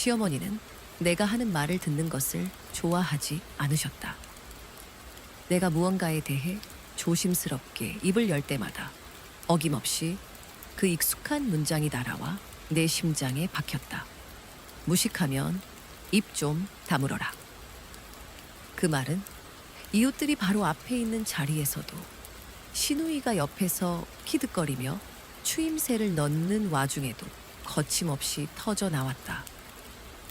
시어머니는 내가 하는 말을 듣는 것을 좋아하지 않으셨다. 내가 무언가에 대해 조심스럽게 입을 열 때마다 어김없이 그 익숙한 문장이 날아와 내 심장에 박혔다. 무식하면 입 좀 다물어라. 그 말은 이웃들이 바로 앞에 있는 자리에서도 시누이가 옆에서 키득거리며 추임새를 넣는 와중에도 거침없이 터져 나왔다.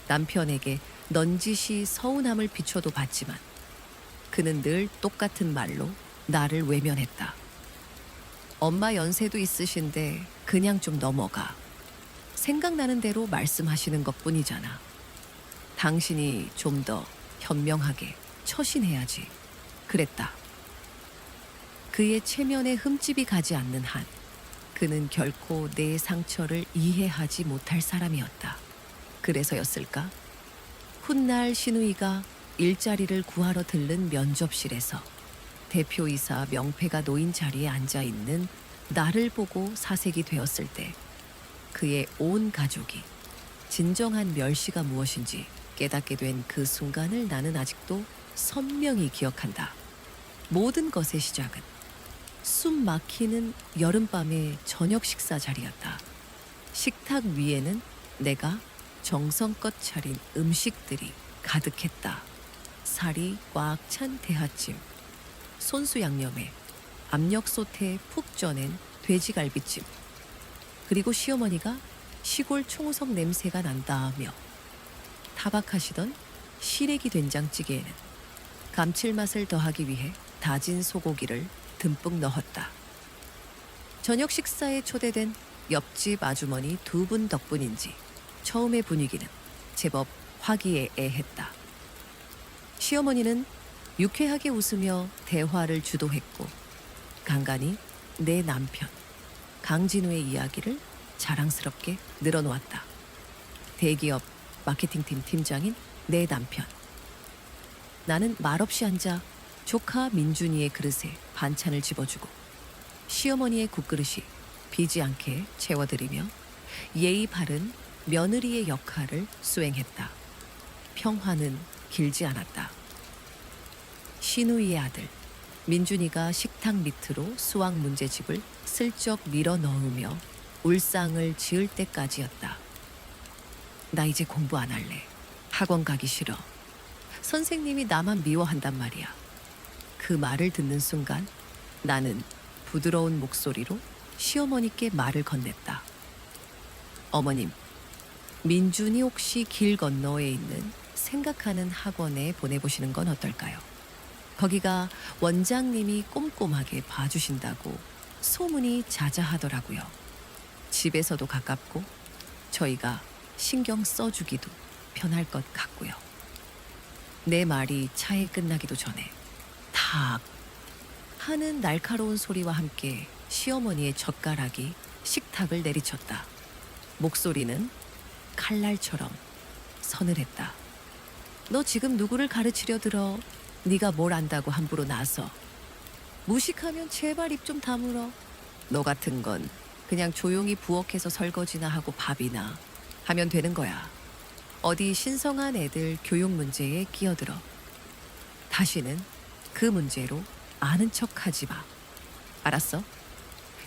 남편에게 넌지시 서운함을 비춰도 봤지만 그는 늘 똑같은 말로 나를 외면했다. 엄마 연세도 있으신데 그냥 좀 넘어가. 생각나는 대로 말씀하시는 것뿐이잖아. 당신이 좀 더 현명하게 처신해야지. 그랬다. 그의 체면에 흠집이 가지 않는 한 그는 결코 내 상처를 이해하지 못할 사람이었다. 그래서였을까? 훗날 시누이가 일자리를 구하러 들른 면접실에서 대표이사 명패가 놓인 자리에 앉아 있는 나를 보고 사색이 되었을 때 그의 온 가족이 진정한 멸시가 무엇인지 깨닫게 된 그 순간을 나는 아직도 선명히 기억한다. 모든 것의 시작은 숨 막히는 여름밤의 저녁 식사 자리였다. 식탁 위에는 내가 정성껏 차린 음식들이 가득했다. 살이 꽉 찬 대하찜, 손수 양념에 압력솥에 푹 쪄낸 돼지갈비찜, 그리고 시어머니가 시골 총석 냄새가 난다며 타박하시던 시래기 된장찌개에는 감칠맛을 더하기 위해 다진 소고기를 듬뿍 넣었다. 저녁 식사에 초대된 옆집 아주머니 두 분 덕분인지 처음의 분위기는 제법 화기애애했다. 시어머니는 유쾌하게 웃으며 대화를 주도했고 간간히 내 남편 강진우의 이야기를 자랑스럽게 늘어놓았다. 대기업 마케팅팀 팀장인 내 남편. 나는 말없이 앉아 조카 민준이의 그릇에 반찬을 집어주고 시어머니의 국그릇이 비지 않게 채워드리며 예의 바른 며느리의 역할을 수행했다. 평화는 길지 않았다. 시누이의 아들 민준이가 식탁 밑으로 수학 문제집을 슬쩍 밀어 넣으며 울상을 지을 때까지였다. 나 이제 공부 안 할래. 학원 가기 싫어. 선생님이 나만 미워한단 말이야. 그 말을 듣는 순간 나는 부드러운 목소리로 시어머니께 말을 건넸다. 어머님, 민준이 혹시 길 건너에 있는 생각하는 학원에 보내보시는 건 어떨까요? 거기가 원장님이 꼼꼼하게 봐주신다고 소문이 자자하더라고요. 집에서도 가깝고 저희가 신경 써주기도 편할 것 같고요. 내 말이 차에 끝나기도 전에 탁 하는 날카로운 소리와 함께 시어머니의 젓가락이 식탁을 내리쳤다. 목소리는 칼날처럼 서늘했다. 너 지금 누구를 가르치려 들어? 네가 뭘 안다고 함부로 나서. 무식하면 제발 입 좀 다물어. 너 같은 건 그냥 조용히 부엌에서 설거지나 하고 밥이나 하면 되는 거야. 어디 신성한 애들 교육 문제에 끼어들어. 다시는 그 문제로 아는 척하지 마. 알았어?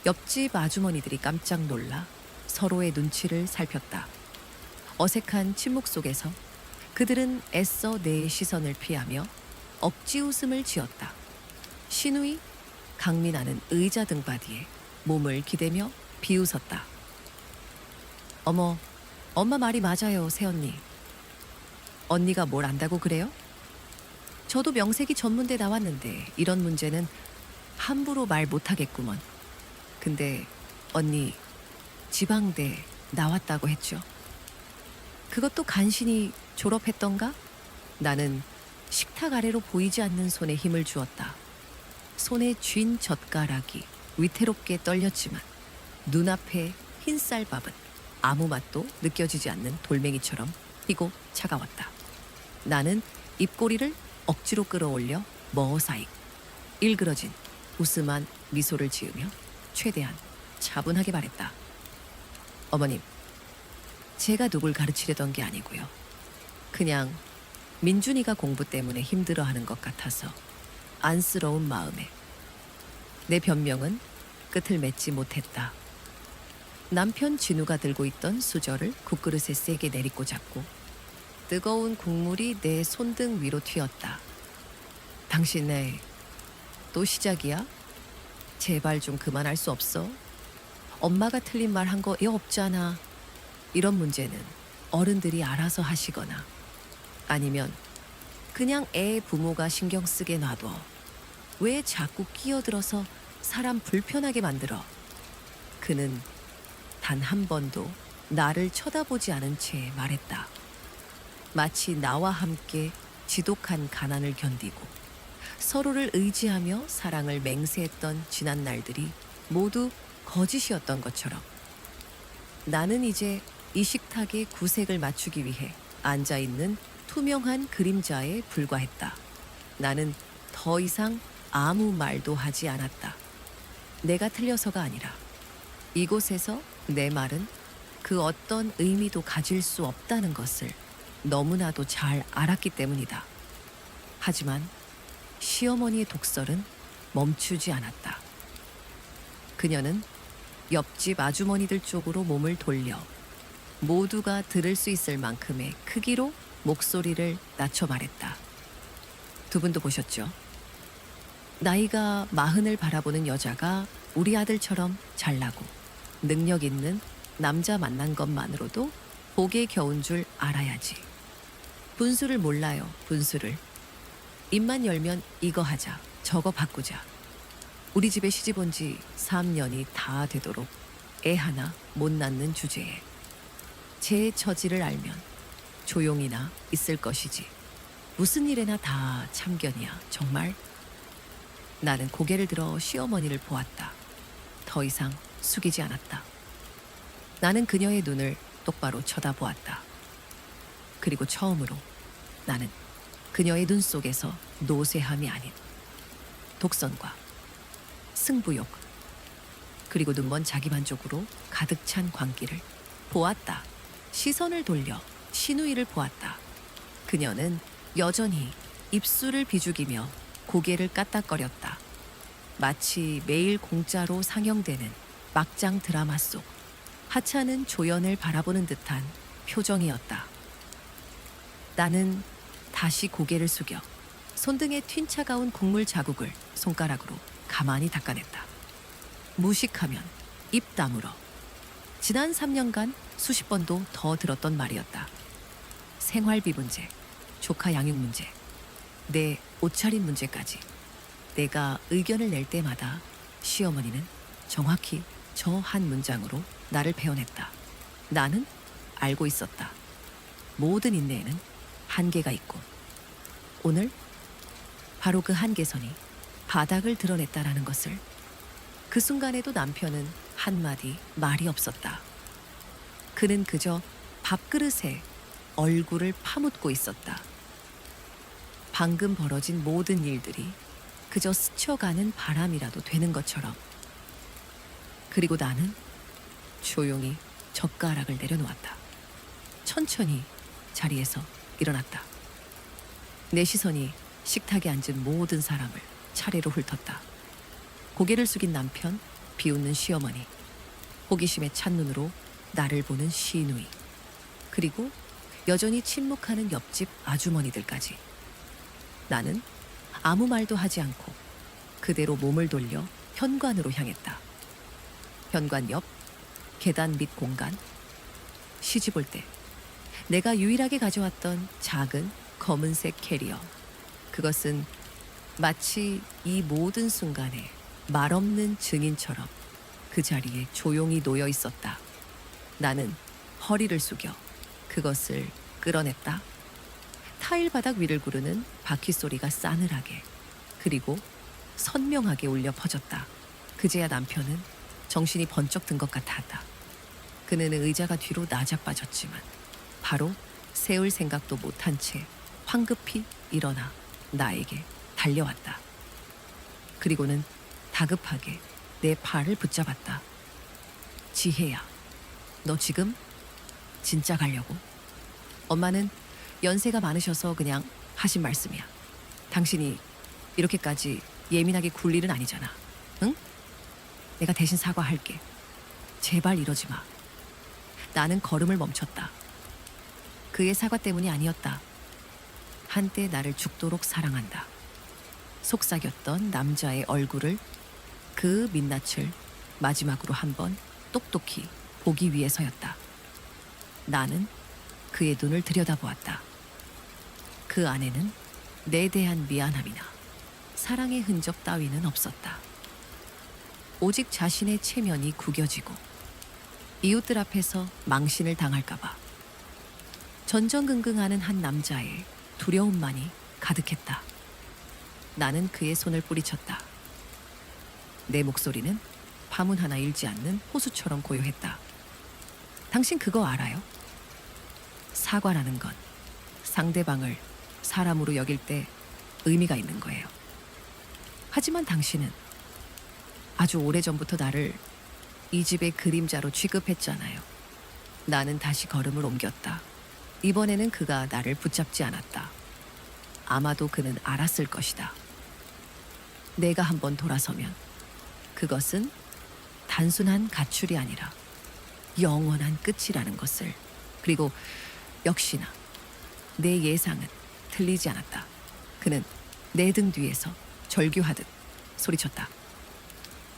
옆집 아주머니들이 깜짝 놀라 서로의 눈치를 살폈다. 어색한 침묵 속에서 그들은 애써 내 시선을 피하며 억지 웃음을 지었다. 시누이, 강민아는 의자 등받이에 몸을 기대며 비웃었다. 어머, 엄마 말이 맞아요, 새언니. 언니가 뭘 안다고 그래요? 저도 명색이 전문대 나왔는데 이런 문제는 함부로 말 못하겠구먼. 근데 언니 지방대 나왔다고 했죠. 그것도 간신히 졸업했던가? 나는 식탁 아래로 보이지 않는 손에 힘을 주었다. 손에 쥔 젓가락이 위태롭게 떨렸지만 눈앞에 흰 쌀밥은 아무 맛도 느껴지지 않는 돌멩이처럼 희고 차가웠다. 나는 입꼬리를 억지로 끌어올려 머사익 일그러진 우스만 미소를 지으며 최대한 차분하게 말했다. 어머님, 제가 누굴 가르치려던 게 아니고요. 그냥 민준이가 공부 때문에 힘들어하는 것 같아서 안쓰러운 마음에. 내 변명은 끝을 맺지 못했다. 남편 진우가 들고 있던 수저를 국그릇에 세게 내리꽂았고 뜨거운 국물이 내 손등 위로 튀었다. 당신네 또 시작이야? 제발 좀 그만할 수 없어? 엄마가 틀린 말 한 거 없잖아. 이런 문제는 어른들이 알아서 하시거나 아니면 그냥 애 부모가 신경 쓰게 놔둬. 왜 자꾸 끼어들어서 사람 불편하게 만들어? 그는 단 한 번도 나를 쳐다보지 않은 채 말했다. 마치 나와 함께 지독한 가난을 견디고 서로를 의지하며 사랑을 맹세했던 지난 날들이 모두 거짓이었던 것처럼. 나는 이제 이 식탁의 구색을 맞추기 위해 앉아있는 투명한 그림자에 불과했다. 나는 더 이상 아무 말도 하지 않았다. 내가 틀려서가 아니라 이곳에서 내 말은 그 어떤 의미도 가질 수 없다는 것을 너무나도 잘 알았기 때문이다. 하지만 시어머니의 독설은 멈추지 않았다. 그녀는 옆집 아주머니들 쪽으로 몸을 돌려 모두가 들을 수 있을 만큼의 크기로 목소리를 낮춰 말했다. 두 분도 보셨죠? 나이가 40을 바라보는 여자가 우리 아들처럼 잘나고 능력 있는 남자 만난 것만으로도 복에 겨운 줄 알아야지. 분수를 몰라요, 분수를. 입만 열면 이거 하자, 저거 바꾸자. 우리 집에 시집 온 지 3년이 다 되도록 애 하나 못 낳는 주제에 제 처지를 알면 조용히나 있을 것이지. 무슨 일에나 다 참견이야, 정말. 나는 고개를 들어 시어머니를 보았다. 더 이상 숙이지 않았다. 나는 그녀의 눈을 똑바로 쳐다보았다. 그리고 처음으로 나는 그녀의 눈 속에서 노쇠함이 아닌 독선과 승부욕, 그리고 눈먼 자기만족으로 가득 찬 광기를 보았다. 시선을 돌려 신우이를 보았다. 그녀는 여전히 입술을 비죽이며 고개를 까딱거렸다. 마치 매일 공짜로 상영되는 막장 드라마 속 하찮은 조연을 바라보는 듯한 표정이었다. 나는 다시 고개를 숙여 손등에 튄 차가운 국물 자국을 손가락으로 가만히 닦아냈다. 무식하면 입 다물어. 지난 3년간 수십 번도 더 들었던 말이었다. 생활비 문제, 조카 양육 문제, 내 옷차림 문제까지. 내가 의견을 낼 때마다 시어머니는 정확히 저 한 문장으로 나를 베어냈다. 나는 알고 있었다. 모든 인내에는 한계가 있고 오늘 바로 그 한계선이 바닥을 드러냈다라는 것을. 그 순간에도 남편은 한마디 말이 없었다. 그는 그저 밥그릇에 얼굴을 파묻고 있었다. 방금 벌어진 모든 일들이 그저 스쳐가는 바람이라도 되는 것처럼. 그리고 나는 조용히 젓가락을 내려놓았다. 천천히 자리에서 일어났다. 내 시선이 식탁에 앉은 모든 사람을 차례로 훑었다. 고개를 숙인 남편, 비웃는 시어머니, 호기심에 찬 눈으로 나를 보는 시누이, 그리고 여전히 침묵하는 옆집 아주머니들까지. 나는 아무 말도 하지 않고 그대로 몸을 돌려 현관으로 향했다. 현관 옆 계단 밑 공간. 시집 올 때 내가 유일하게 가져왔던 작은 검은색 캐리어. 그것은 마치 이 모든 순간에 말없는 증인처럼 그 자리에 조용히 놓여 있었다. 나는 허리를 숙여 그것을 끌어냈다. 타일 바닥 위를 구르는 바퀴 소리가 싸늘하게 그리고 선명하게 울려 퍼졌다. 그제야 남편은 정신이 번쩍 든 것 같았다. 그는 의자가 뒤로 나자빠졌지만 바로 세울 생각도 못한 채 황급히 일어나 나에게 달려왔다. 그리고는 다급하게 내 팔을 붙잡았다. 지혜야, 너 지금 진짜 가려고? 엄마는 연세가 많으셔서 그냥 하신 말씀이야. 당신이 이렇게까지 예민하게 굴 일은 아니잖아. 응? 내가 대신 사과할게. 제발 이러지 마. 나는 걸음을 멈췄다. 그의 사과 때문이 아니었다. 한때 나를 죽도록 사랑한다. 속삭였던 남자의 얼굴을, 그 민낯을 마지막으로 한번 똑똑히 보기 위해서였다. 나는 그의 눈을 들여다보았다. 그 안에는 내 대한 미안함이나 사랑의 흔적 따위는 없었다. 오직 자신의 체면이 구겨지고 이웃들 앞에서 망신을 당할까봐 전전긍긍하는 한 남자의 두려움만이 가득했다. 나는 그의 손을 뿌리쳤다. 내 목소리는 파문 하나 일지 않는 호수처럼 고요했다. 당신 그거 알아요? 사과라는 건 상대방을 사람으로 여길 때 의미가 있는 거예요. 하지만 당신은 아주 오래전부터 나를 이 집의 그림자로 취급했잖아요. 나는 다시 걸음을 옮겼다. 이번에는 그가 나를 붙잡지 않았다. 아마도 그는 알았을 것이다. 내가 한번 돌아서면 그것은 단순한 가출이 아니라 영원한 끝이라는 것을. 그리고 역시나 내 예상은 틀리지 않았다. 그는 내 등 뒤에서 절규하듯 소리쳤다.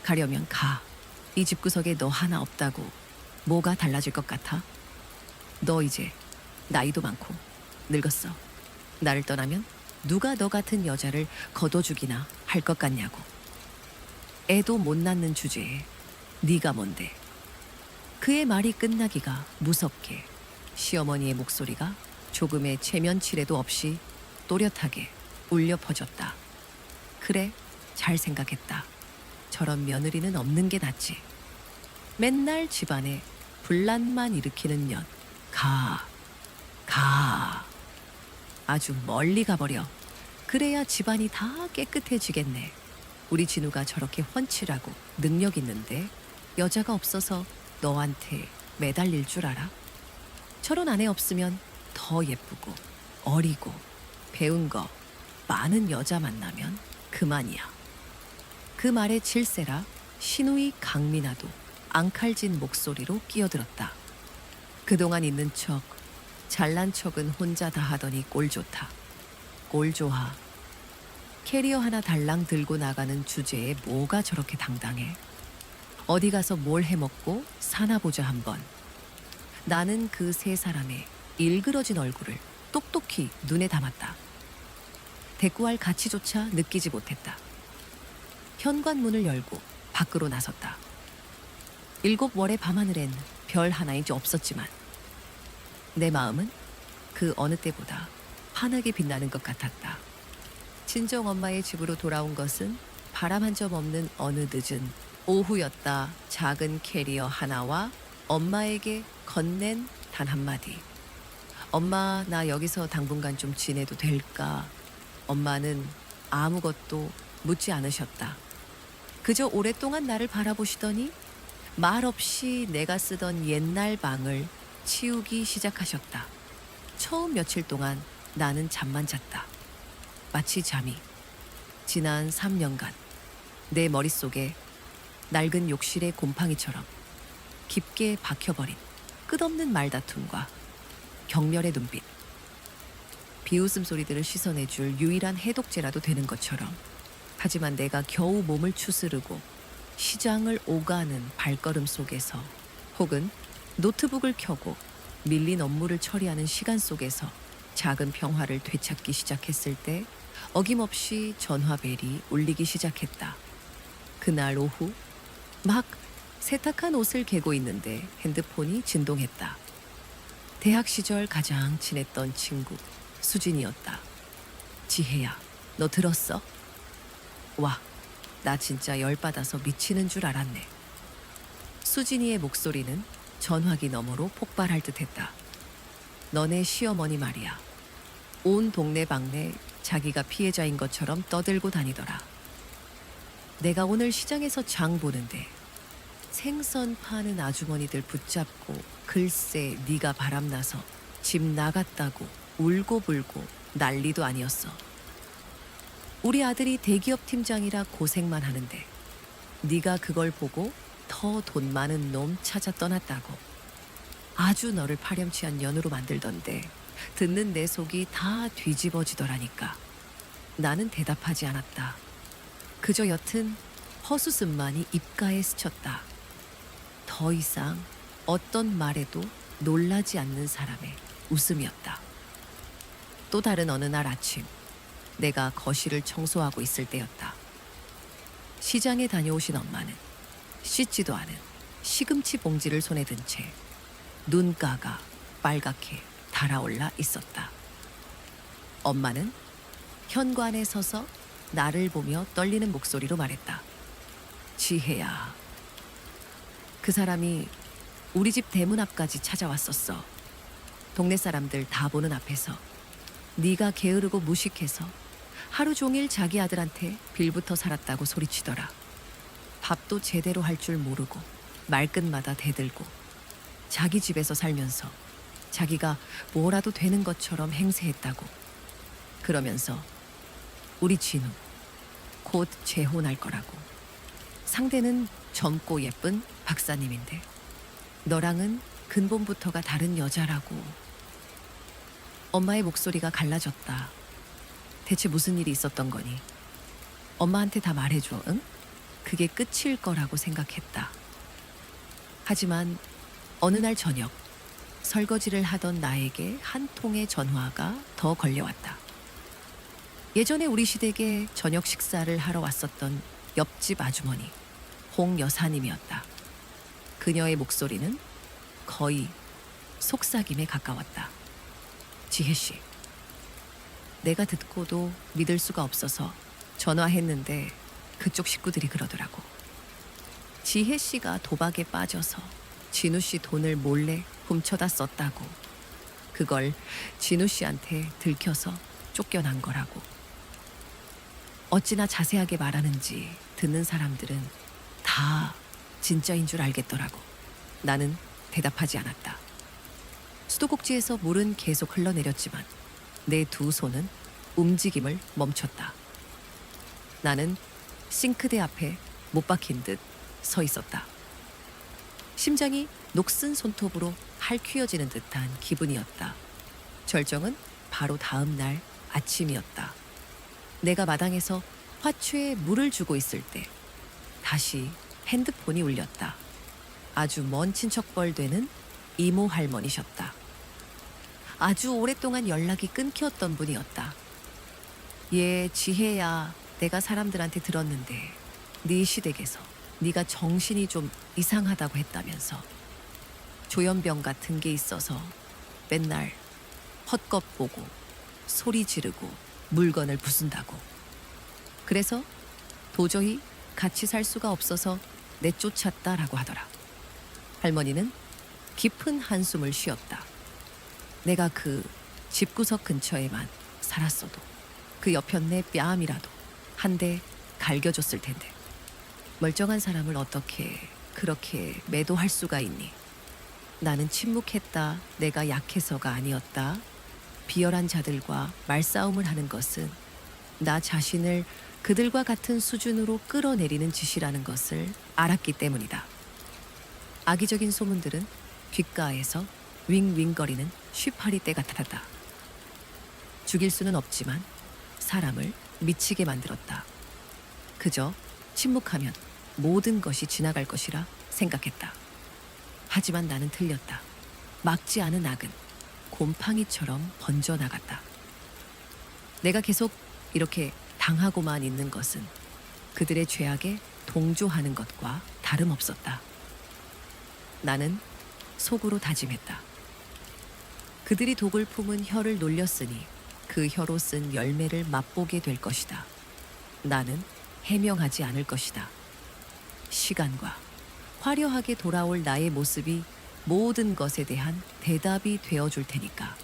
가려면 가. 이 집구석에 너 하나 없다고 뭐가 달라질 것 같아? 너 이제 나이도 많고 늙었어. 나를 떠나면 누가 너 같은 여자를 거둬주기나 할 것 같냐고. 애도 못 낳는 주제에 네가 뭔데. 그의 말이 끝나기가 무섭게 시어머니의 목소리가 조금의 체면치레도 없이 또렷하게 울려 퍼졌다. 그래, 잘 생각했다. 저런 며느리는 없는 게 낫지. 맨날 집안에 분란만 일으키는 년. 가. 아주 멀리 가버려. 그래야 집안이 다 깨끗해지겠네. 우리 진우가 저렇게 훤칠하고 능력 있는데 여자가 없어서 너한테 매달릴 줄 알아? 저런 아내 없으면 더 예쁘고 어리고 배운 거 많은 여자 만나면 그만이야. 그 말에 질세라 시누이 강민아도 앙칼진 목소리로 끼어들었다. 그동안 있는 척, 잘난 척은 혼자 다 하더니 꼴 좋다. 꼴 좋아. 캐리어 하나 달랑 들고 나가는 주제에 뭐가 저렇게 당당해? 어디 가서 뭘 해먹고 사나 보자 한번. 나는 그 세 사람의 일그러진 얼굴을 똑똑히 눈에 담았다. 대꾸할 가치조차 느끼지 못했다. 현관문을 열고 밖으로 나섰다. 7월의 밤하늘엔 별 하나인지 없었지만 내 마음은 그 어느 때보다 환하게 빛나는 것 같았다. 친정 엄마의 집으로 돌아온 것은 바람 한 점 없는 어느 늦은 오후였다. 작은 캐리어 하나와 엄마에게 건넨 단 한마디. 엄마, 나 여기서 당분간 좀 지내도 될까? 엄마는 아무것도 묻지 않으셨다. 그저 오랫동안 나를 바라보시더니 말없이 내가 쓰던 옛날 방을 치우기 시작하셨다. 처음 며칠 동안 나는 잠만 잤다. 마치 잠이 지난 3년간 내 머릿속에 낡은 욕실의 곰팡이처럼 깊게 박혀버린 끝없는 말다툼과 경멸의 눈빛. 비웃음 소리들을 씻어내줄 유일한 해독제라도 되는 것처럼. 하지만 내가 겨우 몸을 추스르고 시장을 오가는 발걸음 속에서, 혹은 노트북을 켜고 밀린 업무를 처리하는 시간 속에서 작은 평화를 되찾기 시작했을 때 어김없이 전화벨이 울리기 시작했다. 그날 오후 막 세탁한 옷을 개고 있는데 핸드폰이 진동했다. 대학 시절 가장 친했던 친구 수진이었다. 지혜야, 너 들었어? 와, 나 진짜 열받아서 미치는 줄 알았네. 수진이의 목소리는 전화기 너머로 폭발할 듯했다. 너네 시어머니 말이야. 온 동네방네 자기가 피해자인 것처럼 떠들고 다니더라. 내가 오늘 시장에서 장 보는데 생선 파는 아주머니들 붙잡고 글쎄 네가 바람나서 집 나갔다고 울고불고 난리도 아니었어. 우리 아들이 대기업 팀장이라 고생만 하는데 네가 그걸 보고 더 돈 많은 놈 찾아 떠났다고. 아주 너를 파렴치한 년으로 만들던데 듣는 내 속이 다 뒤집어지더라니까. 나는 대답하지 않았다. 그저 옅은 허수음만이 입가에 스쳤다. 더 이상 어떤 말에도 놀라지 않는 사람의 웃음이었다. 또 다른 어느 날 아침, 내가 거실을 청소하고 있을 때였다. 시장에 다녀오신 엄마는 씻지도 않은 시금치 봉지를 손에 든 채 눈가가 빨갛게 달아올라 있었다. 엄마는 현관에 서서 나를 보며 떨리는 목소리로 말했다. 지혜야. 그 사람이 우리 집 대문 앞까지 찾아왔었어. 동네 사람들 다 보는 앞에서 네가 게으르고 무식해서 하루 종일 자기 아들한테 빌부터 살았다고 소리치더라. 밥도 제대로 할 줄 모르고 말끝마다 대들고 자기 집에서 살면서 자기가 뭐라도 되는 것처럼 행세했다고. 그러면서 우리 진우 곧 재혼할 거라고. 상대는 젊고 예쁜 박사님인데 너랑은 근본부터가 다른 여자라고. 엄마의 목소리가 갈라졌다. 대체 무슨 일이 있었던 거니? 엄마한테 다 말해줘, 응? 그게 끝일 거라고 생각했다. 하지만 어느 날 저녁 설거지를 하던 나에게 한 통의 전화가 더 걸려왔다. 예전에 우리 시댁에 저녁 식사를 하러 왔었던 옆집 아주머니 홍 여사님이었다. 그녀의 목소리는 거의 속삭임에 가까웠다. 지혜 씨, 내가 듣고도 믿을 수가 없어서 전화했는데 그쪽 식구들이 그러더라고. 지혜 씨가 도박에 빠져서 진우 씨 돈을 몰래 훔쳐다 썼다고. 그걸 진우 씨한테 들켜서 쫓겨난 거라고. 어찌나 자세하게 말하는지 듣는 사람들은 다 진짜인 줄 알겠더라고. 나는 대답하지 않았다. 수도꼭지에서 물은 계속 흘러내렸지만 내 두 손은 움직임을 멈췄다. 나는 싱크대 앞에 못 박힌 듯 서 있었다. 심장이 녹슨 손톱으로 할퀴어지는 듯한 기분이었다. 절정은 바로 다음 날 아침이었다. 내가 마당에서 화초에 물을 주고 있을 때 다시 핸드폰이 울렸다. 아주 먼 친척뻘 되는 이모 할머니셨다. 아주 오랫동안 연락이 끊겼던 분이었다. 예, 지혜야. 내가 사람들한테 들었는데 네 시댁에서 네가 정신이 좀 이상하다고 했다면서. 조현병 같은 게 있어서 맨날 헛것 보고 소리 지르고 물건을 부순다고. 그래서 도저히 같이 살 수가 없어서 내쫓았다라고 하더라. 할머니는 깊은 한숨을 쉬었다. 내가 그 집구석 근처에만 살았어도 그 옆편내 뺨이라도 한 대 갈겨줬을 텐데. 멀쩡한 사람을 어떻게 그렇게 매도할 수가 있니? 나는 침묵했다. 내가 약해서가 아니었다. 비열한 자들과 말싸움을 하는 것은 나 자신을 그들과 같은 수준으로 끌어내리는 짓이라는 것을 알았기 때문이다. 악의적인 소문들은 귓가에서 윙윙거리는 쉬파리 떼 같았다. 죽일 수는 없지만 사람을 미치게 만들었다. 그저 침묵하면 모든 것이 지나갈 것이라 생각했다. 하지만 나는 틀렸다. 막지 않은 악은 곰팡이처럼 번져나갔다. 내가 계속 이렇게 당하고만 있는 것은 그들의 죄악에 동조하는 것과 다름없었다. 나는 속으로 다짐했다. 그들이 독을 품은 혀를 놀렸으니 그 혀로 쓴 열매를 맛보게 될 것이다. 나는 해명하지 않을 것이다. 시간과 화려하게 돌아올 나의 모습이 모든 것에 대한 대답이 되어줄 테니까.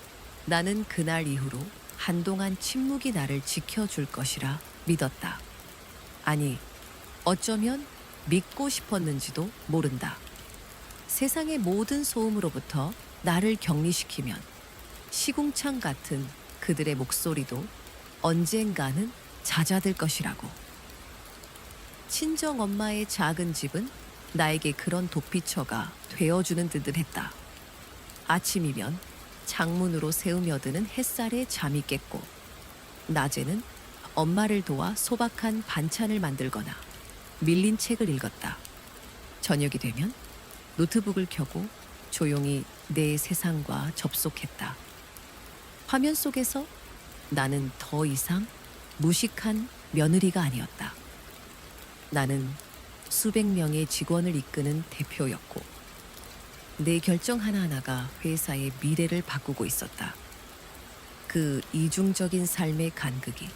나는 그날 이후로 한동안 침묵이 나를 지켜줄 것이라 믿었다. 아니, 어쩌면 믿고 싶었는지도 모른다. 세상의 모든 소음으로부터 나를 격리시키면 시궁창 같은 그들의 목소리도 언젠가는 잦아들 것이라고. 친정 엄마의 작은 집은 나에게 그런 도피처가 되어주는 듯을 했다. 아침이면 창문으로 새우며드는 햇살에 잠이 깼고, 낮에는 엄마를 도와 소박한 반찬을 만들거나 밀린 책을 읽었다. 저녁이 되면 노트북을 켜고 조용히 내 세상과 접속했다. 화면 속에서 나는 더 이상 무식한 며느리가 아니었다. 나는 수백 명의 직원을 이끄는 대표였고, 내 결정 하나하나가 회사의 미래를 바꾸고 있었다. 그 이중적인 삶의 간극이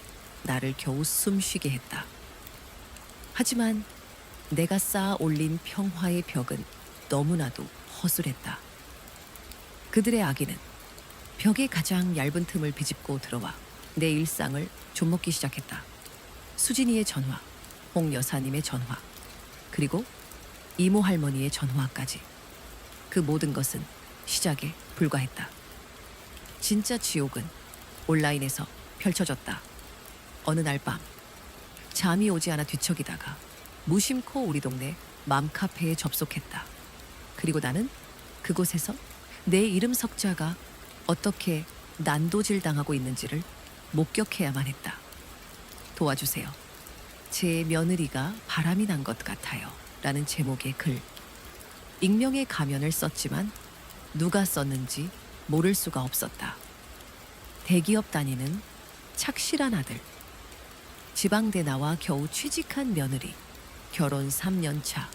나를 겨우 숨쉬게 했다. 하지만 내가 쌓아 올린 평화의 벽은 너무나도 허술했다. 그들의 악의는 벽의 가장 얇은 틈을 비집고 들어와 내 일상을 좀먹기 시작했다. 수진이의 전화, 홍 여사님의 전화, 그리고 이모 할머니의 전화까지. 그 모든 것은 시작에 불과했다. 진짜 지옥은 온라인에서 펼쳐졌다. 어느 날 밤, 잠이 오지 않아 뒤척이다가 무심코 우리 동네 맘카페에 접속했다. 그리고 나는 그곳에서 내 이름 석자가 어떻게 난도질 당하고 있는지를 목격해야만 했다. 도와주세요. 제 며느리가 바람이 난 것 같아요. 라는 제목의 글. 익명의 가면을 썼지만 누가 썼는지 모를 수가 없었다. 대기업 다니는 착실한 아들. 지방대 나와 겨우 취직한 며느리. 결혼 3년 차.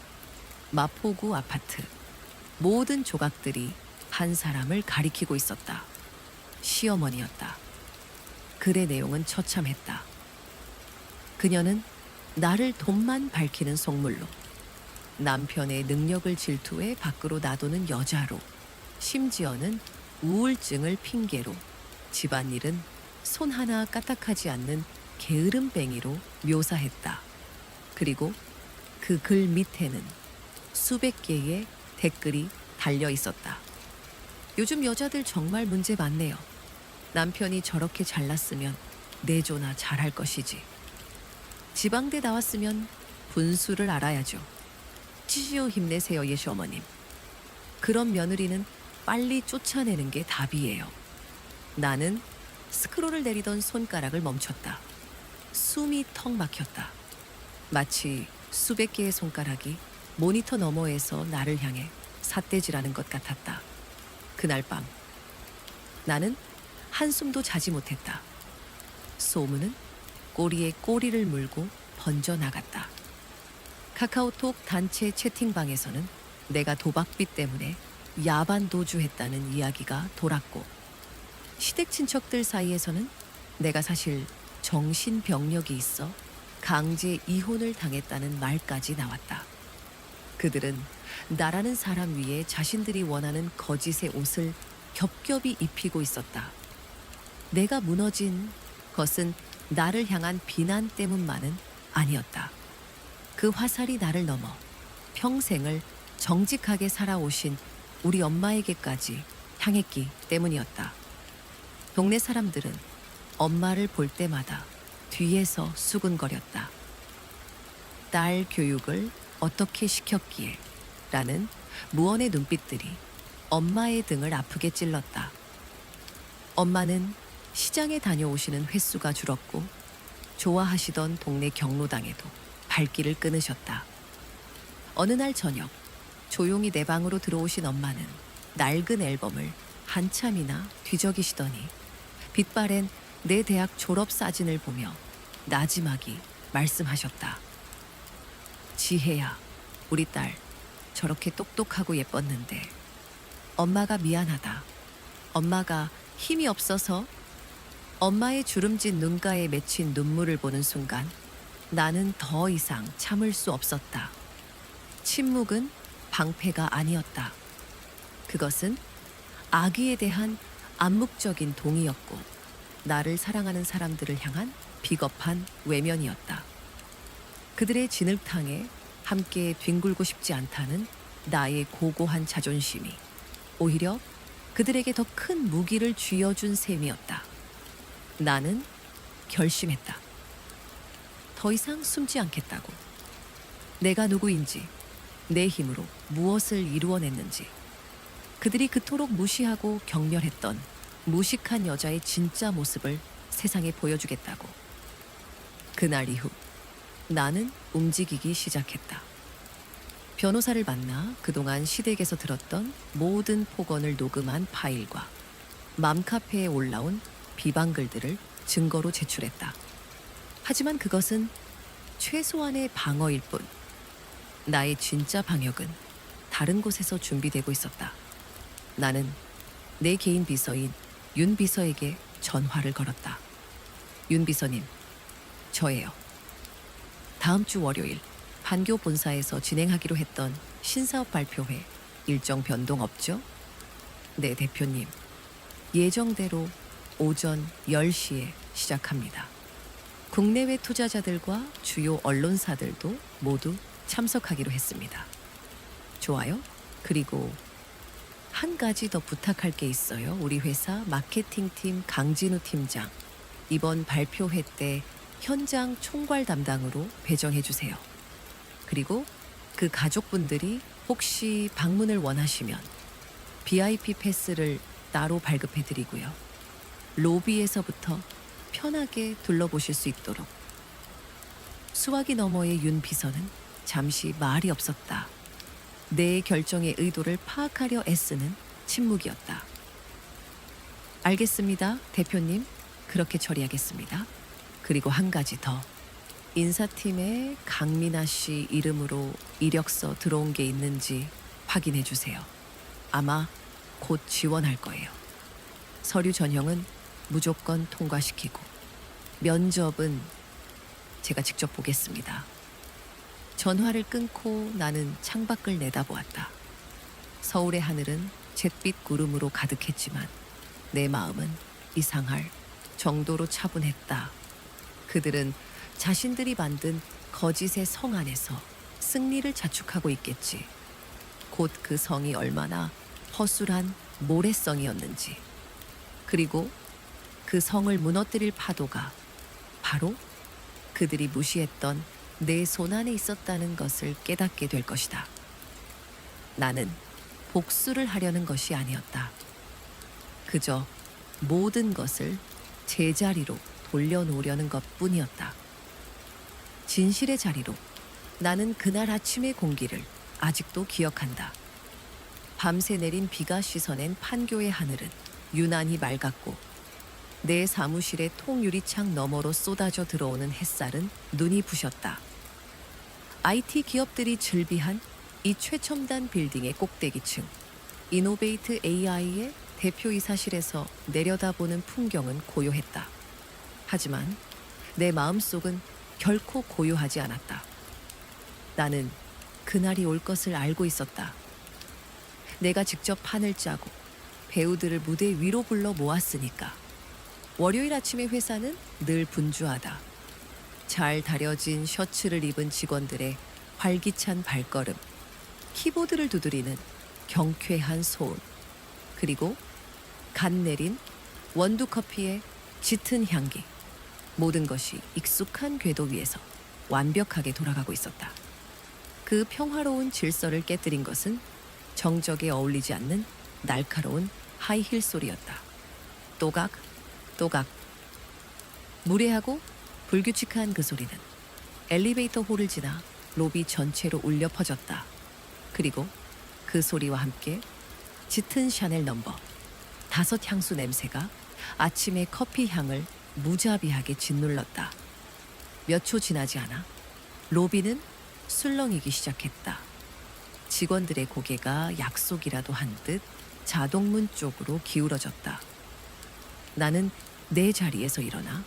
마포구 아파트. 모든 조각들이 한 사람을 가리키고 있었다. 시어머니였다. 글의 내용은 처참했다. 그녀는 나를 돈만 밝히는 속물로, 남편의 능력을 질투해 밖으로 놔두는 여자로, 심지어는 우울증을 핑계로 집안일은 손 하나 까딱하지 않는 게으름뱅이로 묘사했다. 그리고 그 글 밑에는 수백 개의 댓글이 달려 있었다. 요즘 여자들 정말 문제 많네요. 남편이 저렇게 잘났으면 내조나 잘할 것이지. 지방대 나왔으면 분수를 알아야죠. 치시오 힘내세요 예시 어머님. 그런 며느리는 빨리 쫓아내는 게 답이에요. 나는 스크롤을 내리던 손가락을 멈췄다. 숨이 턱 막혔다. 마치 수백 개의 손가락이 모니터 너머에서 나를 향해 삿대질하는 것 같았다. 그날 밤 나는 한숨도 자지 못했다. 소문은 꼬리에 꼬리를 물고 번져나갔다. 카카오톡 단체 채팅방에서는 내가 도박빚 때문에 야반 도주했다는 이야기가 돌았고, 시댁 친척들 사이에서는 내가 사실 정신병력이 있어 강제 이혼을 당했다는 말까지 나왔다. 그들은 나라는 사람 위에 자신들이 원하는 거짓의 옷을 겹겹이 입히고 있었다. 내가 무너진 것은 나를 향한 비난 때문만은 아니었다. 그 화살이 나를 넘어 평생을 정직하게 살아오신 우리 엄마에게까지 향했기 때문이었다. 동네 사람들은 엄마를 볼 때마다 뒤에서 수근거렸다. 딸 교육을 어떻게 시켰기에? 라는 무언의 눈빛들이 엄마의 등을 아프게 찔렀다. 엄마는 시장에 다녀오시는 횟수가 줄었고, 좋아하시던 동네 경로당에도 발길을 끊으셨다. 어느 날 저녁, 조용히 내 방으로 들어오신 엄마는 낡은 앨범을 한참이나 뒤적이시더니 빛바랜 내 대학 졸업 사진을 보며 나지막이 말씀하셨다. 지혜야, 우리 딸 저렇게 똑똑하고 예뻤는데 엄마가 미안하다. 엄마가 힘이 없어서. 엄마의 주름진 눈가에 맺힌 눈물을 보는 순간 나는 더 이상 참을 수 없었다. 침묵은 방패가 아니었다. 그것은 아기에 대한 암묵적인 동의였고, 나를 사랑하는 사람들을 향한 비겁한 외면이었다. 그들의 진흙탕에 함께 뒹굴고 싶지 않다는 나의 고고한 자존심이 오히려 그들에게 더 큰 무기를 쥐어준 셈이었다. 나는 결심했다. 더 이상 숨지 않겠다고. 내가 누구인지, 내 힘으로 무엇을 이루어냈는지, 그들이 그토록 무시하고 경멸했던 무식한 여자의 진짜 모습을 세상에 보여주겠다고. 그날 이후 나는 움직이기 시작했다. 변호사를 만나 그동안 시댁에서 들었던 모든 폭언을 녹음한 파일과 맘카페에 올라온 비방글들을 증거로 제출했다. 하지만 그것은 최소한의 방어일 뿐. 나의 진짜 방역은 다른 곳에서 준비되고 있었다. 나는 내 개인 비서인 윤 비서에게 전화를 걸었다. 윤 비서님, 저예요. 다음 주 월요일 판교 본사에서 진행하기로 했던 신사업 발표회 일정 변동 없죠? 네, 대표님. 예정대로 오전 10시에 시작합니다. 국내외 투자자들과 주요 언론사들도 모두 참석하기로 했습니다. 좋아요. 그리고 한 가지 더 부탁할 게 있어요. 우리 회사 마케팅팀 강진우 팀장, 이번 발표회 때 현장 총괄 담당으로 배정해 주세요. 그리고 그 가족분들이 혹시 방문을 원하시면 VIP 패스를 따로 발급해 드리고요. 로비에서부터 편하게 둘러보실 수 있도록. 수화기 너머의 윤 비서는 잠시 말이 없었다. 내 결정의 의도를 파악하려 애쓰는 침묵이었다. 알겠습니다, 대표님. 그렇게 처리하겠습니다. 그리고 한 가지 더. 인사팀에 강민아 씨 이름으로 이력서 들어온 게 있는지 확인해 주세요. 아마 곧 지원할 거예요. 서류 전형은 무조건 통과시키고 면접은 제가 직접 보겠습니다. 전화를 끊고 나는 창밖을 내다보았다. 서울의 하늘은 잿빛 구름으로 가득했지만 내 마음은 이상할 정도로 차분했다. 그들은 자신들이 만든 거짓의 성 안에서 승리를 자축하고 있겠지. 곧 그 성이 얼마나 허술한 모래성이었는지. 그리고 그 성을 무너뜨릴 파도가 바로 그들이 무시했던 내 손 안에 있었다는 것을 깨닫게 될 것이다. 나는 복수를 하려는 것이 아니었다. 그저 모든 것을 제자리로 돌려놓으려는 것뿐이었다. 진실의 자리로. 나는 그날 아침의 공기를 아직도 기억한다. 밤새 내린 비가 씻어낸 판교의 하늘은 유난히 맑았고 내 사무실의 통유리창 너머로 쏟아져 들어오는 햇살은 눈이 부셨다. IT 기업들이 즐비한 이 최첨단 빌딩의 꼭대기층, 이노베이트 AI의 대표이사실에서 내려다보는 풍경은 고요했다. 하지만 내 마음속은 결코 고요하지 않았다. 나는 그날이 올 것을 알고 있었다. 내가 직접 판을 짜고 배우들을 무대 위로 불러 모았으니까. 월요일 아침의 회사는 늘 분주하다. 잘 다려진 셔츠를 입은 직원들의 활기찬 발걸음, 키보드를 두드리는 경쾌한 소음, 그리고 갓 내린 원두커피의 짙은 향기. 모든 것이 익숙한 궤도 위에서 완벽하게 돌아가고 있었다. 그 평화로운 질서를 깨뜨린 것은 정적에 어울리지 않는 날카로운 하이힐 소리였다. 또각, 또각. 무례하고 불규칙한 그 소리는 엘리베이터 홀을 지나 로비 전체로 울려 퍼졌다. 그리고 그 소리와 함께 짙은 샤넬 넘버 5 향수 냄새가 아침의 커피 향을 무자비하게 짓눌렀다. 몇 초 지나지 않아 로비는 술렁이기 시작했다. 직원들의 고개가 약속이라도 한 듯 자동문 쪽으로 기울어졌다. 나는 내 자리에서 일어나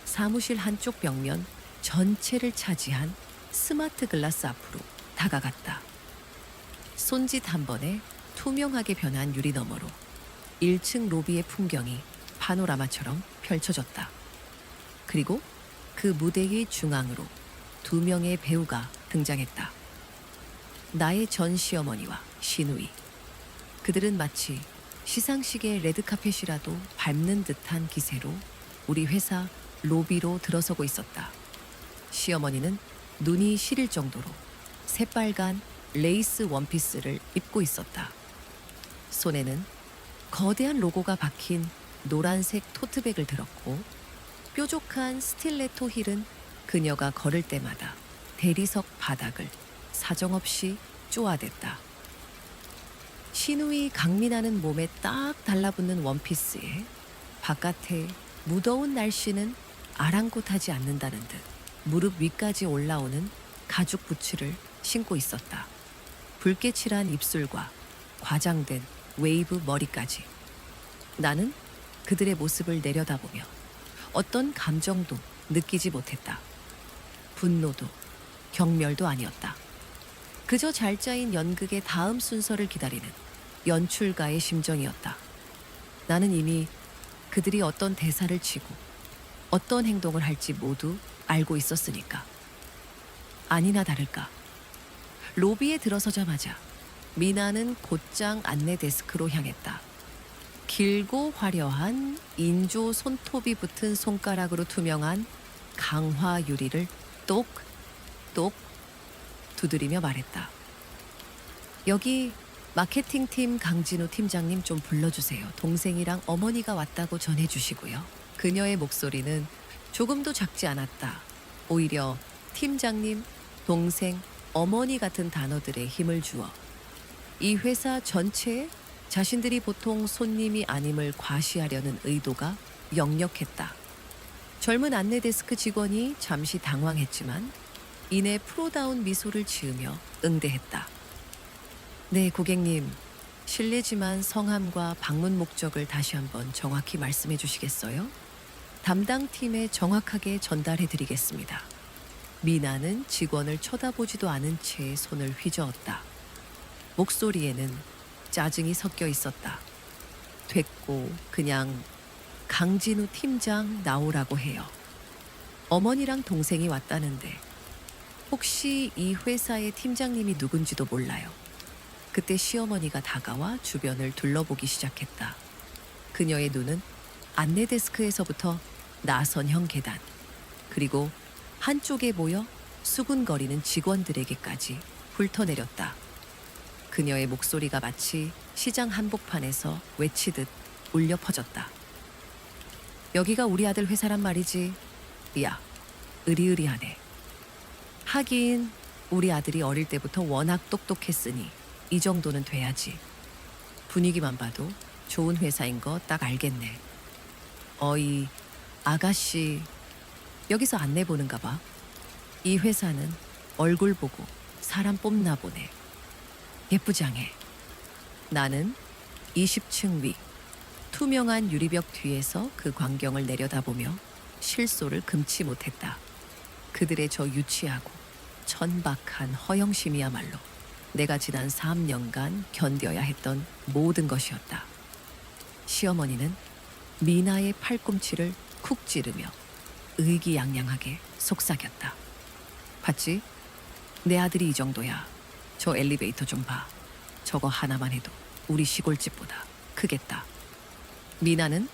사무실 한쪽 벽면 전체를 차지한 스마트 글라스 앞으로 다가갔다. 손짓 한 번에 투명하게 변한 유리 너머로 1층 로비의 풍경이 파노라마처럼 펼쳐졌다. 그리고 그 무대의 중앙으로 2명의 배우가 등장했다. 나의 전 시어머니와 시누이. 그들은 마치 시상식의 레드카펫이라도 밟는 듯한 기세로 우리 회사 로비로 들어서고 있었다. 시어머니는 눈이 시릴 정도로 새빨간 레이스 원피스를 입고 있었다. 손에는 거대한 로고가 박힌 노란색 토트백을 들었고 뾰족한 스틸레토 힐은 그녀가 걸을 때마다 대리석 바닥을 사정없이 쪼아댔다. 시누이 강민하는 몸에 딱 달라붙는 원피스에 바깥에 무더운 날씨는 아랑곳하지 않는다는 듯 무릎 위까지 올라오는 가죽 부츠를 신고 있었다. 붉게 칠한 입술과 과장된 웨이브 머리까지. 나는 그들의 모습을 내려다보며 어떤 감정도 느끼지 못했다. 분노도 경멸도 아니었다. 그저 잘 짜인 연극의 다음 순서를 기다리는 연출가의 심정이었다. 나는 이미 그들이 어떤 대사를 치고 어떤 행동을 할지 모두 알고 있었으니까. 아니나 다를까. 로비에 들어서자마자 미나는 곧장 안내 데스크로 향했다. 길고 화려한 인조 손톱이 붙은 손가락으로 투명한 강화 유리를 똑똑 두드리며 말했다. 여기 마케팅팀 강진우 팀장님 좀 불러주세요. 동생이랑 어머니가 왔다고 전해주시고요. 그녀의 목소리는 조금도 작지 않았다. 오히려 팀장님, 동생, 어머니 같은 단어들에 힘을 주어 이 회사 전체에 자신들이 보통 손님이 아님을 과시하려는 의도가 역력했다. 젊은 안내 데스크 직원이 잠시 당황했지만 이내 프로다운 미소를 지으며 응대했다. 네, 고객님. 실례지만 성함과 방문 목적을 다시 한번 정확히 말씀해 주시겠어요? 담당 팀에 정확하게 전달해 드리겠습니다. 미나는 직원을 쳐다보지도 않은 채 손을 휘저었다. 목소리에는 짜증이 섞여 있었다. 됐고 그냥 강진우 팀장 나오라고 해요. 어머니랑 동생이 왔다는데 혹시 이 회사의 팀장님이 누군지도 몰라요. 그때 시어머니가 다가와 주변을 둘러보기 시작했다. 그녀의 눈은 안내 데스크에서부터 나선형 계단, 그리고 한쪽에 모여 수군거리는 직원들에게까지 훑어내렸다. 그녀의 목소리가 마치 시장 한복판에서 외치듯 울려 퍼졌다. 여기가 우리 아들 회사란 말이지. 야, 으리으리하네. 하긴 우리 아들이 어릴 때부터 워낙 똑똑했으니 이 정도는 돼야지. 분위기만 봐도 좋은 회사인 거 딱 알겠네. 어이, 아가씨, 여기서 안내 보는가 봐. 이 회사는 얼굴 보고 사람 뽑나 보네. 예쁘장해. 나는 20층 위 투명한 유리벽 뒤에서 그 광경을 내려다보며 실소를 금치 못했다. 그들의 저 유치하고 천박한 허영심이야말로 내가 지난 3년간 견뎌야 했던 모든 것이었다. 시어머니는 미나의 팔꿈치를 쿡 찌르며 의기양양하게 속삭였다. 봤지? 내 아들이 이 정도야. 저 엘리베이터 좀 봐. 저거 하나만 해도 우리 시골집보다 크겠다. 미나는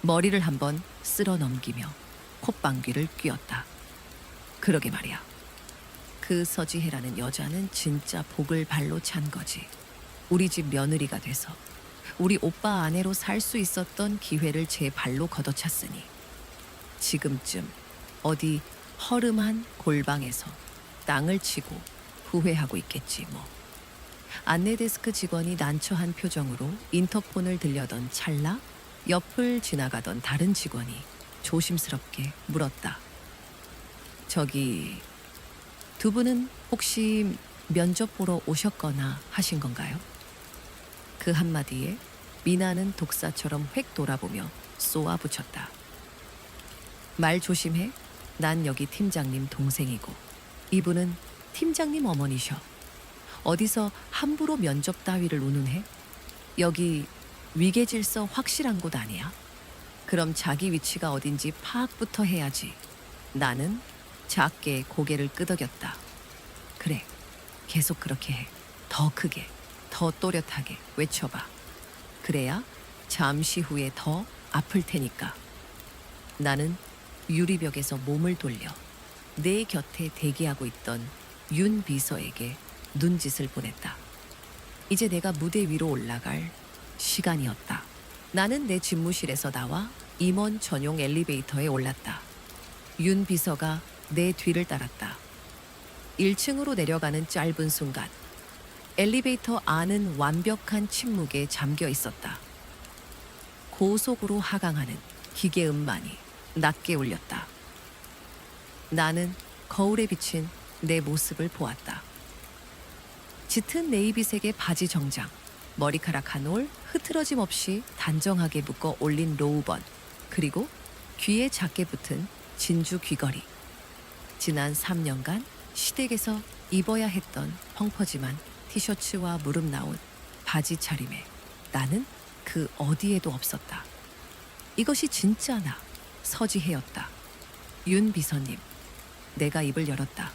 머리를 한번 쓸어 넘기며 콧방귀를 뀌었다. 그러게 말이야. 그 서지혜라는 여자는 진짜 복을 발로 찬 거지. 우리 집 며느리가 돼서 우리 오빠 아내로 살 수 있었던 기회를 제 발로 걷어찼으니 지금쯤 어디 허름한 골방에서 땅을 치고 후회하고 있겠지 뭐. 안내 데스크 직원이 난처한 표정으로 인터폰을 들려던 찰나 옆을 지나가던 다른 직원이 조심스럽게 물었다. 저기, 두 분은 혹시 면접 보러 오셨거나 하신 건가요? 그 한마디에 미나는 독사처럼 획 돌아보며 쏘아붙였다. 말 조심해. 난 여기 팀장님 동생이고 이분은 팀장님 어머니셔. 어디서 함부로 면접 따위를 운운해? 여기 위계질서 확실한 곳 아니야? 그럼 자기 위치가 어딘지 파악부터 해야지. 나는 작게 고개를 끄덕였다. 그래, 계속 그렇게 해. 더 크게, 더 또렷하게 외쳐봐. 그래야 잠시 후에 더 아플 테니까. 나는 유리벽에서 몸을 돌려 내 곁에 대기하고 있던 윤 비서에게 눈짓을 보냈다. 이제 내가 무대 위로 올라갈 시간이었다. 나는 내 집무실에서 나와 임원 전용 엘리베이터에 올랐다. 윤 비서가 내 뒤를 따랐다. 1층으로 내려가는 짧은 순간 엘리베이터 안은 완벽한 침묵에 잠겨 있었다. 고속으로 하강하는 기계 음만이 낮게 울렸다. 나는 거울에 비친 내 모습을 보았다. 짙은 네이비색의 바지 정장, 머리카락 한 올 흐트러짐 없이 단정하게 묶어 올린 로우번, 그리고 귀에 작게 붙은 진주 귀걸이. 지난 3년간 시댁에서 입어야 했던 펑퍼짐한 티셔츠와 무릎 나온 바지 차림에 나는 그 어디에도 없었다. 이것이 진짜 나, 서지혜였다. 윤 비서님, 내가 입을 열었다.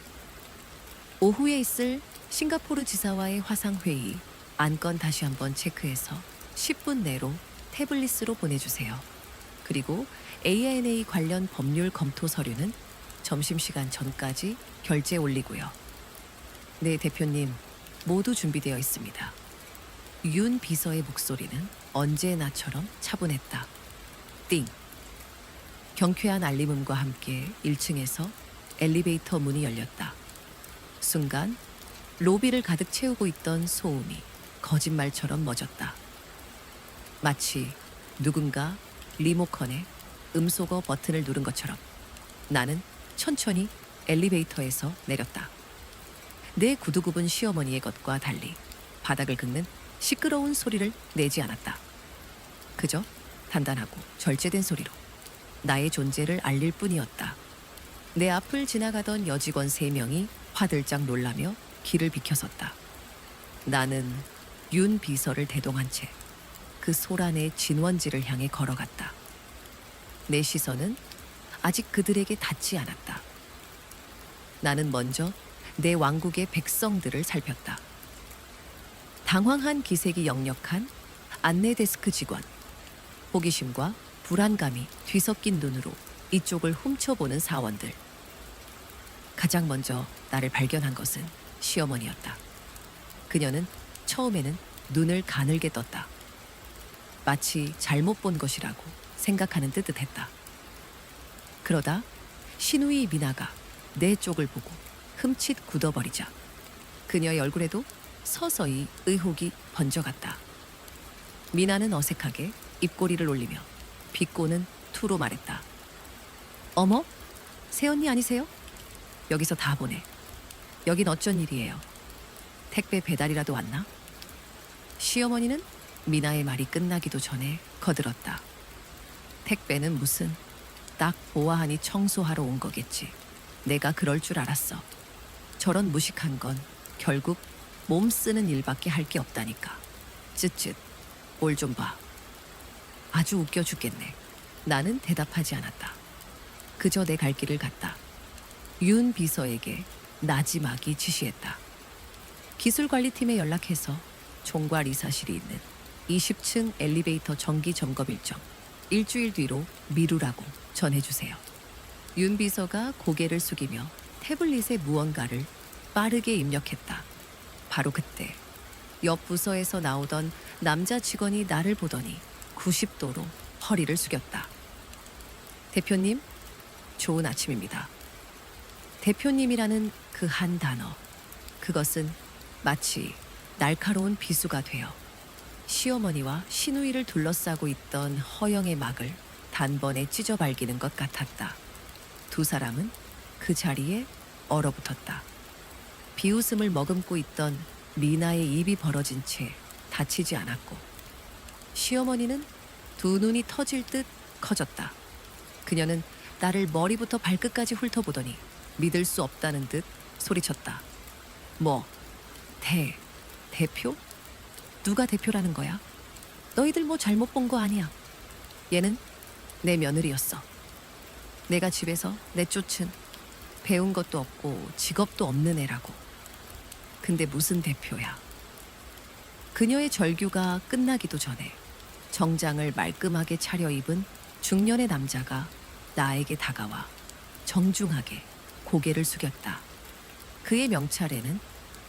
오후에 있을 싱가포르 지사와의 화상회의 안건 다시 한번 체크해서 10분 내로 태블릿으로 보내주세요. 그리고 ANA 관련 법률 검토 서류는 점심시간 전까지 결제 올리고요. 네, 대표님, 모두 준비되어 있습니다. 윤 비서의 목소리는 언제나처럼 차분했다. 띵. 경쾌한 알림음과 함께 1층에서 엘리베이터 문이 열렸다. 순간 로비를 가득 채우고 있던 소음이 거짓말처럼 멎었다. 마치 누군가 리모컨에 음소거 버튼을 누른 것처럼 나는 천천히 엘리베이터에서 내렸다. 내 구두 굽은 시어머니의 것과 달리 바닥을 긁는 시끄러운 소리를 내지 않았다. 그저 단단하고 절제된 소리로 나의 존재를 알릴 뿐이었다. 내 앞을 지나가던 여직원 3명이 화들짝 놀라며 길을 비켜섰다. 나는 윤 비서를 대동한 채 그 소란의 진원지를 향해 걸어갔다. 내 시선은 아직 그들에게 닿지 않았다. 나는 먼저 내 왕국의 백성들을 살폈다. 당황한 기색이 역력한 안내 데스크 직원, 호기심과 불안감이 뒤섞인 눈으로 이쪽을 훔쳐보는 사원들. 가장 먼저 나를 발견한 것은 시어머니였다. 그녀는 처음에는 눈을 가늘게 떴다. 마치 잘못 본 것이라고 생각하는 듯 했다. 그러다 시누이 미나가 내 쪽을 보고 흠칫 굳어버리자 그녀의 얼굴에도 서서히 의혹이 번져갔다. 미나는 어색하게 입꼬리를 올리며 비꼬는 투로 말했다. 어머? 새언니 아니세요? 여기서 다 보내. 여긴 어쩐 일이에요? 택배 배달이라도 왔나? 시어머니는 미나의 말이 끝나기도 전에 거들었다. 택배는 무슨, 딱 보아하니 청소하러 온 거겠지. 내가 그럴 줄 알았어. 저런 무식한 건 결국 몸 쓰는 일밖에 할 게 없다니까. 쯧쯧, 뭘 좀 봐. 아주 웃겨 죽겠네. 나는 대답하지 않았다. 그저 내 갈 길을 갔다. 윤 비서에게 나지막이 지시했다. 기술관리팀에 연락해서 총괄 이사실이 있는 20층 엘리베이터 정기 점검 일정 일주일 뒤로 미루라고 전해주세요. 윤 비서가 고개를 숙이며 태블릿에 무언가를 빠르게 입력했다. 바로 그때 옆 부서에서 나오던 남자 직원이 나를 보더니 90도로 허리를 숙였다. 대표님, 좋은 아침입니다. 대표님이라는 그 한 단어, 그것은 마치 날카로운 비수가 되어 시어머니와 시누이를 둘러싸고 있던 허영의 막을 단번에 찢어발기는 것 같았다. 두 사람은 그 자리에 얼어붙었다. 비웃음을 머금고 있던 미나의 입이 벌어진 채 다치지 않았고 시어머니는 두 눈이 터질 듯 커졌다. 그녀는 나를 머리부터 발끝까지 훑어보더니 믿을 수 없다는 듯 소리쳤다. 뭐, 대표? 누가 대표라는 거야? 너희들 뭐 잘못 본 거 아니야. 얘는 내 며느리였어. 내가 집에서 내쫓은 배운 것도 없고 직업도 없는 애라고. 근데 무슨 대표야. 그녀의 절규가 끝나기도 전에 정장을 말끔하게 차려입은 중년의 남자가 나에게 다가와 정중하게 고개를 숙였다. 그의 명찰에는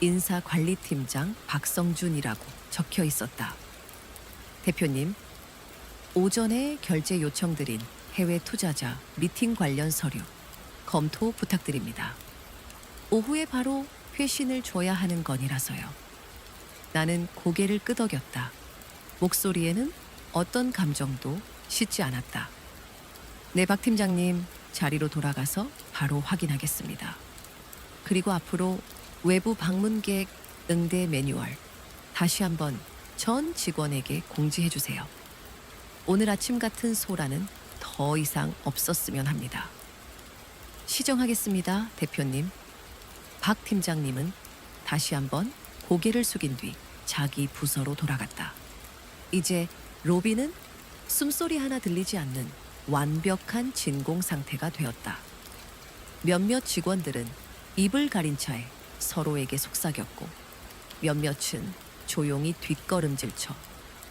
인사관리팀장 박성준이라고 적혀 있었다. 대표님, 오전에 결제 요청드린 해외 투자자 미팅 관련 서류 검토 부탁드립니다. 오후에 바로 회신을 줘야 하는 건이라서요. 나는 고개를 끄덕였다. 목소리에는 어떤 감정도 씻지 않았다. 네, 박 팀장님, 자리로 돌아가서 바로 확인하겠습니다. 그리고 앞으로 외부 방문객 응대 매뉴얼 다시 한번 전 직원에게 공지해 주세요. 오늘 아침 같은 소라는 더 이상 없었으면 합니다. 시정하겠습니다, 대표님. 박 팀장님은 다시 한번 고개를 숙인 뒤 자기 부서로 돌아갔다. 이제 로비는 숨소리 하나 들리지 않는 완벽한 진공 상태가 되었다. 몇몇 직원들은 입을 가린 채 서로에게 속삭였고 몇몇은 조용히 뒷걸음질쳐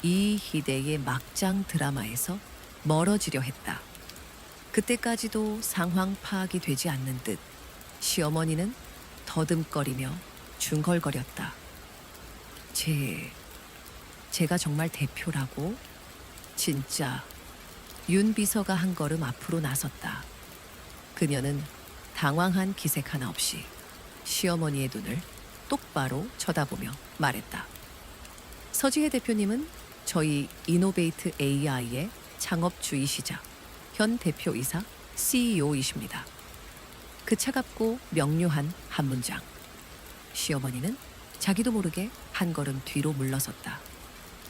이 희대의 막장 드라마에서 멀어지려 했다. 그때까지도 상황 파악이 되지 않는 듯 시어머니는 더듬거리며 중얼거렸다. 제가 정말 대표라고? 진짜. 윤 비서가 한 걸음 앞으로 나섰다. 그녀는 당황한 기색 하나 없이 시어머니의 눈을 똑바로 쳐다보며 말했다. 서지혜 대표님은 저희 이노베이트 AI의 창업주이시자 현 대표이사 CEO이십니다. 그 차갑고 명료한 한 문장. 시어머니는 자기도 모르게 한 걸음 뒤로 물러섰다.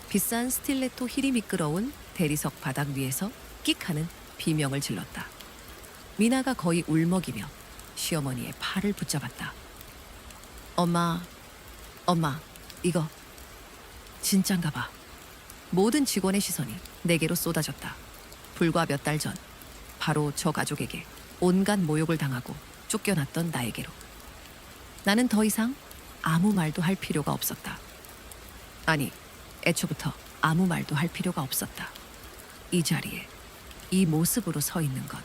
비싼 스틸레토 힐이 미끄러운 대리석 바닥 위에서 끽하는 비명을 질렀다. 미나가 거의 울먹이며 시어머니의 팔을 붙잡았다. 엄마, 이거 진짠가 봐. 모든 직원의 시선이 내게로 쏟아졌다. 불과 몇 달 전 바로 저 가족에게 온갖 모욕을 당하고 쫓겨났던 나에게로. 나는 더 이상 아무 말도 할 필요가 없었다. 아니, 애초부터 아무 말도 할 필요가 없었다. 이 자리에 이 모습으로 서 있는 것,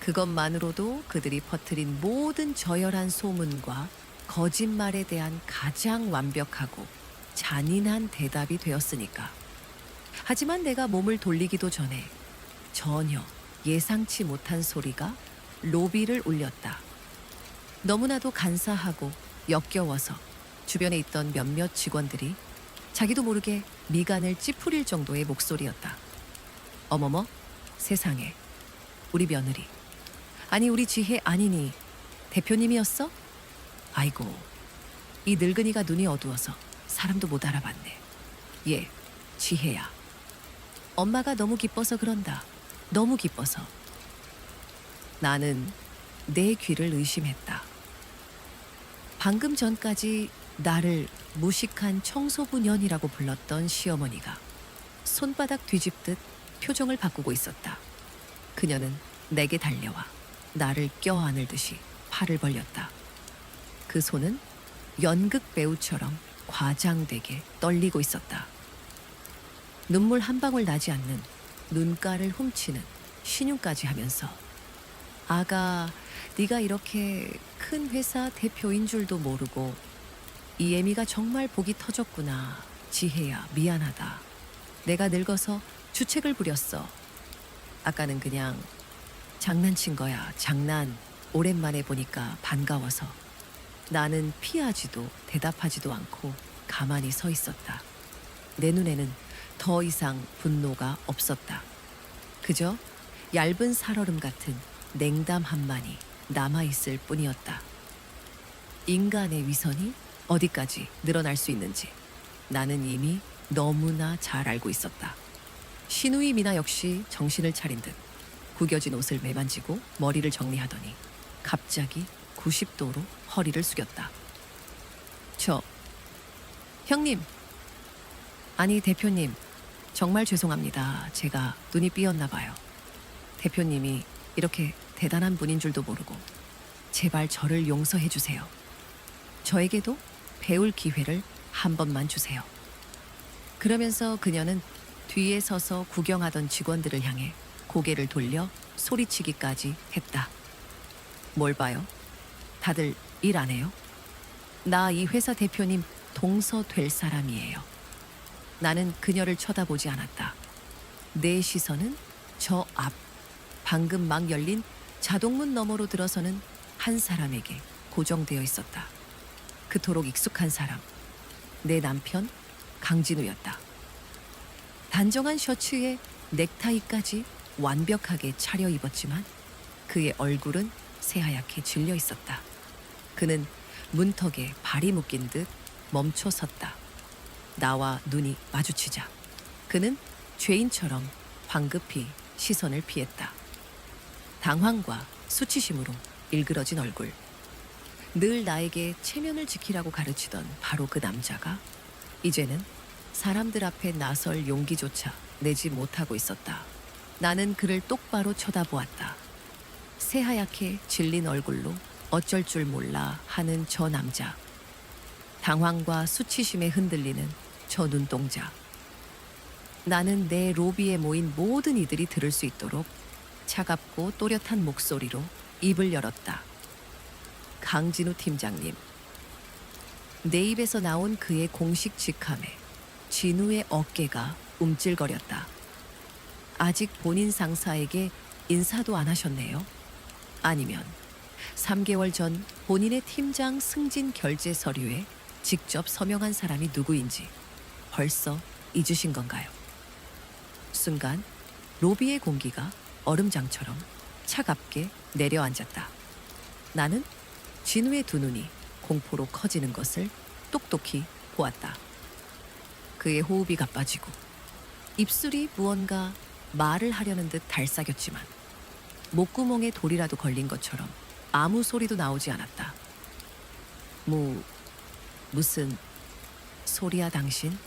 그것만으로도 그들이 퍼뜨린 모든 저열한 소문과 거짓말에 대한 가장 완벽하고 잔인한 대답이 되었으니까. 하지만 내가 몸을 돌리기도 전에 전혀 예상치 못한 소리가 로비를 울렸다. 너무나도 간사하고 역겨워서 주변에 있던 몇몇 직원들이 자기도 모르게 미간을 찌푸릴 정도의 목소리였다. 어머머, 세상에. 우리 며느리. 아니, 우리 지혜 아니니 대표님이었어? 아이고, 이 늙은이가 눈이 어두워서 사람도 못 알아봤네. 얘, 지혜야. 엄마가 너무 기뻐서 그런다. 너무 기뻐서. 나는 내 귀를 의심했다. 방금 전까지 나를 무식한 청소부년이라고 불렀던 시어머니가 손바닥 뒤집듯 표정을 바꾸고 있었다. 그녀는 내게 달려와 나를 껴안을 듯이 팔을 벌렸다. 그 손은 연극 배우처럼 과장되게 떨리고 있었다. 눈물 한 방울 나지 않는 눈가를 훔치는 신용까지 하면서 아가, 네가 이렇게 큰 회사 대표인 줄도 모르고 이애미가 정말 복이 터졌구나. 지혜야, 미안하다. 내가 늙어서 주책을 부렸어. 아까는 그냥 장난친 거야. 장난. 오랜만에 보니까 반가워서. 나는 피하지도 대답하지도 않고 가만히 서 있었다. 내 눈에는 더 이상 분노가 없었다. 그저 얇은 살얼음 같은 냉담 한만이 남아있을 뿐이었다. 인간의 위선이 어디까지 늘어날 수 있는지 나는 이미 너무나 잘 알고 있었다. 시누이 미나 역시 정신을 차린 듯 구겨진 옷을 매만지고 머리를 정리하더니 갑자기 90도로 허리를 숙였다. 형님. 아니, 대표님. 정말 죄송합니다. 제가 눈이 삐었나 봐요. 대표님이 이렇게 대단한 분인 줄도 모르고 제발 저를 용서해 주세요. 저에게도 배울 기회를 한 번만 주세요. 그러면서 그녀는 뒤에 서서 구경하던 직원들을 향해 고개를 돌려 소리치기까지 했다. 뭘 봐요? 다들 일 안 해요? 나 이 회사 대표님 동서 될 사람이에요. 나는 그녀를 쳐다보지 않았다. 내 시선은 저 앞, 방금 막 열린 자동문 너머로 들어서는 한 사람에게 고정되어 있었다. 그토록 익숙한 사람, 내 남편 강진우였다. 단정한 셔츠에 넥타이까지 완벽하게 차려입었지만 그의 얼굴은 새하얗게 질려 있었다. 그는 문턱에 발이 묶인 듯 멈춰 섰다. 나와 눈이 마주치자 그는 죄인처럼 황급히 시선을 피했다. 당황과 수치심으로 일그러진 얼굴. 늘 나에게 체면을 지키라고 가르치던 바로 그 남자가 이제는 사람들 앞에 나설 용기조차 내지 못하고 있었다. 나는 그를 똑바로 쳐다보았다. 새하얗게 질린 얼굴로 어쩔 줄 몰라 하는 저 남자. 당황과 수치심에 흔들리는 저 눈동자. 나는 내 로비에 모인 모든 이들이 들을 수 있도록 차갑고 또렷한 목소리로 입을 열었다. 강진우 팀장님. 내 입에서 나온 그의 공식 직함에 진우의 어깨가 움찔거렸다. 아직 본인 상사에게 인사도 안 하셨네요. 아니면 3개월 전 본인의 팀장 승진 결제 서류에 직접 서명한 사람이 누구인지 벌써 잊으신 건가요? 순간 로비의 공기가 얼음장처럼 차갑게 내려앉았다. 나는 진우의 두 눈이 공포로 커지는 것을 똑똑히 보았다. 그의 호흡이 가빠지고 입술이 무언가 말을 하려는 듯 달싹였지만 목구멍에 돌이라도 걸린 것처럼 아무 소리도 나오지 않았다. 무슨 소리야 당신?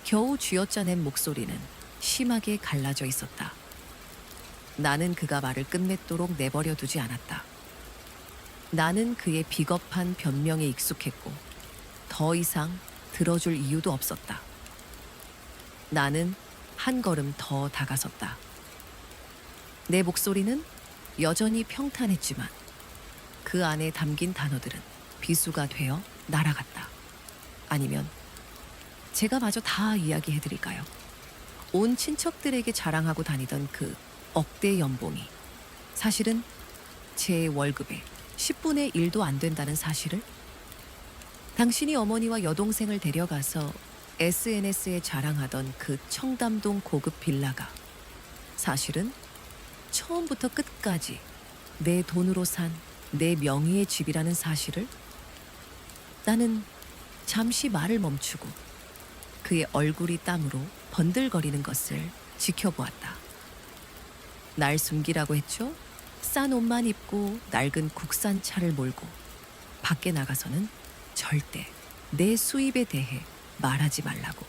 겨우 쥐어짜낸 목소리는 심하게 갈라져 있었다. 나는 그가 말을 끝맺도록 내버려 두지 않았다. 나는 그의 비겁한 변명에 익숙했고 더 이상 들어줄 이유도 없었다. 나는 한 걸음 더 다가섰다. 내 목소리는 여전히 평탄했지만 그 안에 담긴 단어들은 비수가 되어 날아갔다. 아니면 제가 마저 다 이야기해드릴까요? 온 친척들에게 자랑하고 다니던 그 억대 연봉이 사실은 제 월급의 10분의 1도 안 된다는 사실을? 당신이 어머니와 여동생을 데려가서 SNS에 자랑하던 그 청담동 고급 빌라가 사실은 처음부터 끝까지 내 돈으로 산 내 명의의 집이라는 사실을? 나는 잠시 말을 멈추고 그의 얼굴이 땀으로 번들거리는 것을 지켜보았다. 날 숨기라고 했죠? 싼 옷만 입고 낡은 국산 차를 몰고 밖에 나가서는 절대 내 수입에 대해 말하지 말라고.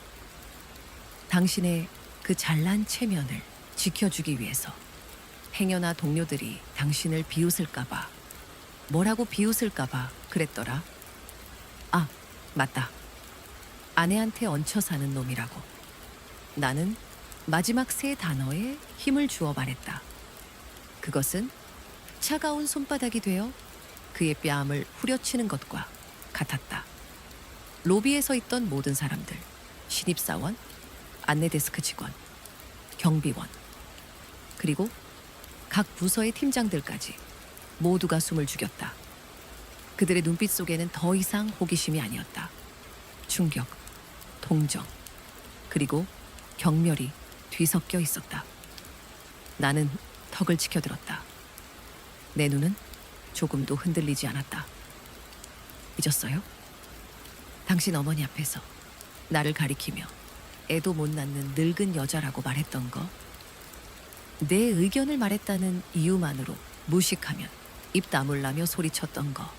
당신의 그 잘난 체면을 지켜주기 위해서 행여나 동료들이 당신을 비웃을까봐, 뭐라고 비웃을까봐 그랬더라. 아, 맞다. 아내한테 얹혀 사는 놈이라고. 나는 마지막 세 단어에 힘을 주어 말했다. 그것은 차가운 손바닥이 되어 그의 뺨을 후려치는 것과 같았다. 로비에 서 있던 모든 사람들, 신입사원, 안내데스크 직원, 경비원, 그리고 각 부서의 팀장들까지 모두가 숨을 죽였다. 그들의 눈빛 속에는 더 이상 호기심이 아니었다. 충격, 동정, 그리고 경멸이 뒤섞여 있었다. 나는 턱을 치켜들었다. 내 눈은 조금도 흔들리지 않았다. 잊었어요? 당신 어머니 앞에서 나를 가리키며 애도 못 낳는 늙은 여자라고 말했던 거, 내 의견을 말했다는 이유만으로 무식하면 입 다물라며 소리쳤던 거,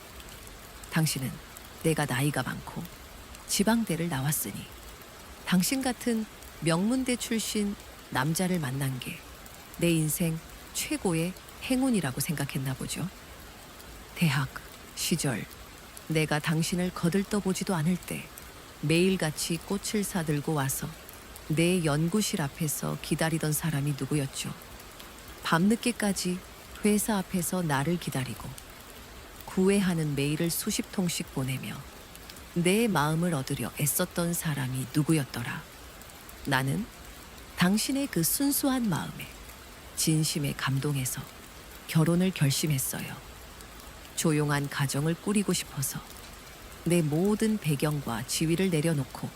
당신은 내가 나이가 많고 지방대를 나왔으니 당신 같은 명문대 출신 남자를 만난 게 내 인생 최고의 행운이라고 생각했나 보죠. 대학 시절 내가 당신을 거들떠보지도 않을 때 매일같이 꽃을 사들고 와서 내 연구실 앞에서 기다리던 사람이 누구였죠. 밤늦게까지 회사 앞에서 나를 기다리고 구애하는 메일을 수십 통씩 보내며 내 마음을 얻으려 애썼던 사람이 누구였더라. 나는 당신의 그 순수한 마음에 진심에 감동해서 결혼을 결심했어요. 조용한 가정을 꾸리고 싶어서 내 모든 배경과 지위를 내려놓고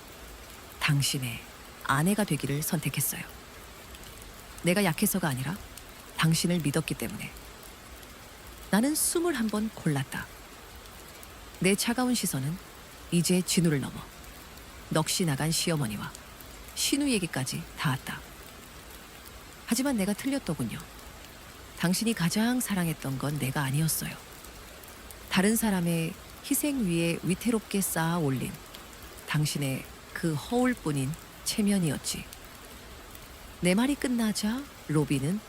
당신의 아내가 되기를 선택했어요. 내가 약해서가 아니라 당신을 믿었기 때문에. 나는 21번 골랐다. 내 차가운 시선은 이제 진우를 넘어 넋이 나간 시어머니와 신우 얘기까지 닿았다. 하지만 내가 틀렸더군요. 당신이 가장 사랑했던 건 내가 아니었어요. 다른 사람의 희생 위에 위태롭게 쌓아 올린 당신의 그 허울뿐인 체면이었지. 내 말이 끝나자 로비는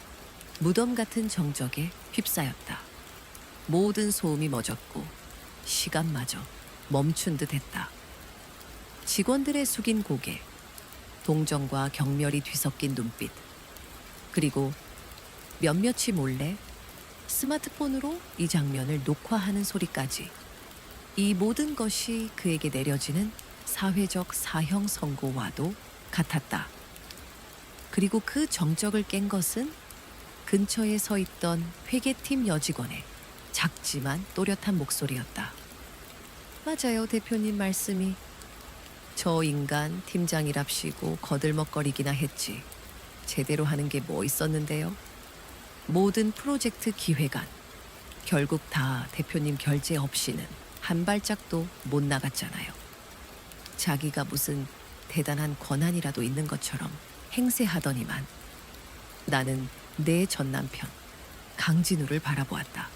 무덤 같은 정적에 휩싸였다. 모든 소음이 멎었고 시간마저 멈춘 듯 했다. 직원들의 숙인 고개, 동정과 경멸이 뒤섞인 눈빛, 그리고 몇몇이 몰래 스마트폰으로 이 장면을 녹화하는 소리까지, 이 모든 것이 그에게 내려지는 사회적 사형 선고와도 같았다. 그리고 그 정적을 깬 것은 근처에 서 있던 회계팀 여직원의 작지만 또렷한 목소리였다. 맞아요, 대표님 말씀이. 저 인간 팀장이랍시고 거들먹거리기나 했지. 제대로 하는 게 뭐 있었는데요. 모든 프로젝트 기획안 결국 다 대표님 결제 없이는 한 발짝도 못 나갔잖아요. 자기가 무슨 대단한 권한이라도 있는 것처럼 행세하더니만. 나는 내 전남편 강진우를 바라보았다.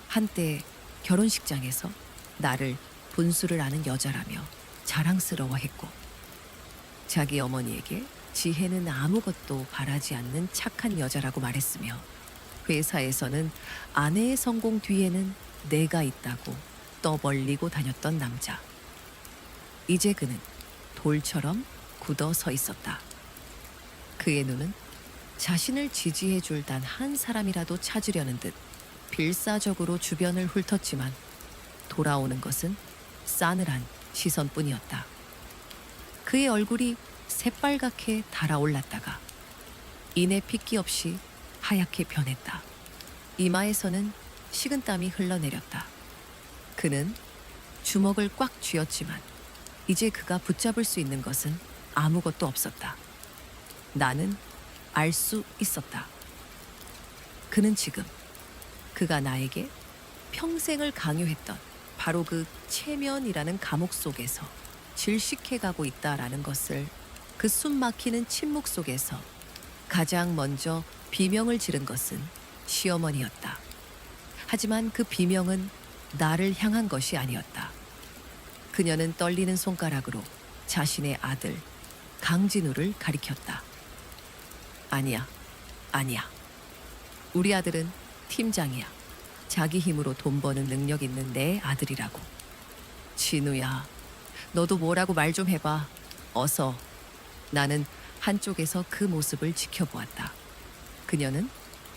한때 결혼식장에서 나를 분수를 아는 여자라며 자랑스러워했고, 자기 어머니에게 지혜는 아무것도 바라지 않는 착한 여자라고 말했으며, 회사에서는 아내의 성공 뒤에는 내가 있다고 떠벌리고 다녔던 남자. 이제 그는 돌처럼 굳어 서 있었다. 그의 눈은 자신을 지지해줄 단 한 사람이라도 찾으려는 듯 빌사적으로 주변을 훑었지만 돌아오는 것은 싸늘한 시선뿐이었다. 그의 얼굴이 새빨갛게 달아올랐다가 이내 핏기 없이 하얗게 변했다. 이마에서는 식은땀이 흘러내렸다. 그는 주먹을 꽉 쥐었지만 이제 그가 붙잡을 수 있는 것은 아무것도 없었다. 나는 알 수 있었다. 그는 지금 그가 나에게 평생을 강요했던 바로 그 체면이라는 감옥 속에서 질식해가고 있다라는 것을, 그 숨 막히는 침묵 속에서 가장 먼저 비명을 지른 것은 시어머니였다. 하지만 그 비명은 나를 향한 것이 아니었다. 그녀는 떨리는 손가락으로 자신의 아들 강진우를 가리켰다. 아니야, 아니야. 우리 아들은 팀장이야. 자기 힘으로 돈 버는 능력 있는 내 아들이라고. 진우야, 너도 뭐라고 말 좀 해봐. 어서. 나는 한쪽에서 그 모습을 지켜보았다. 그녀는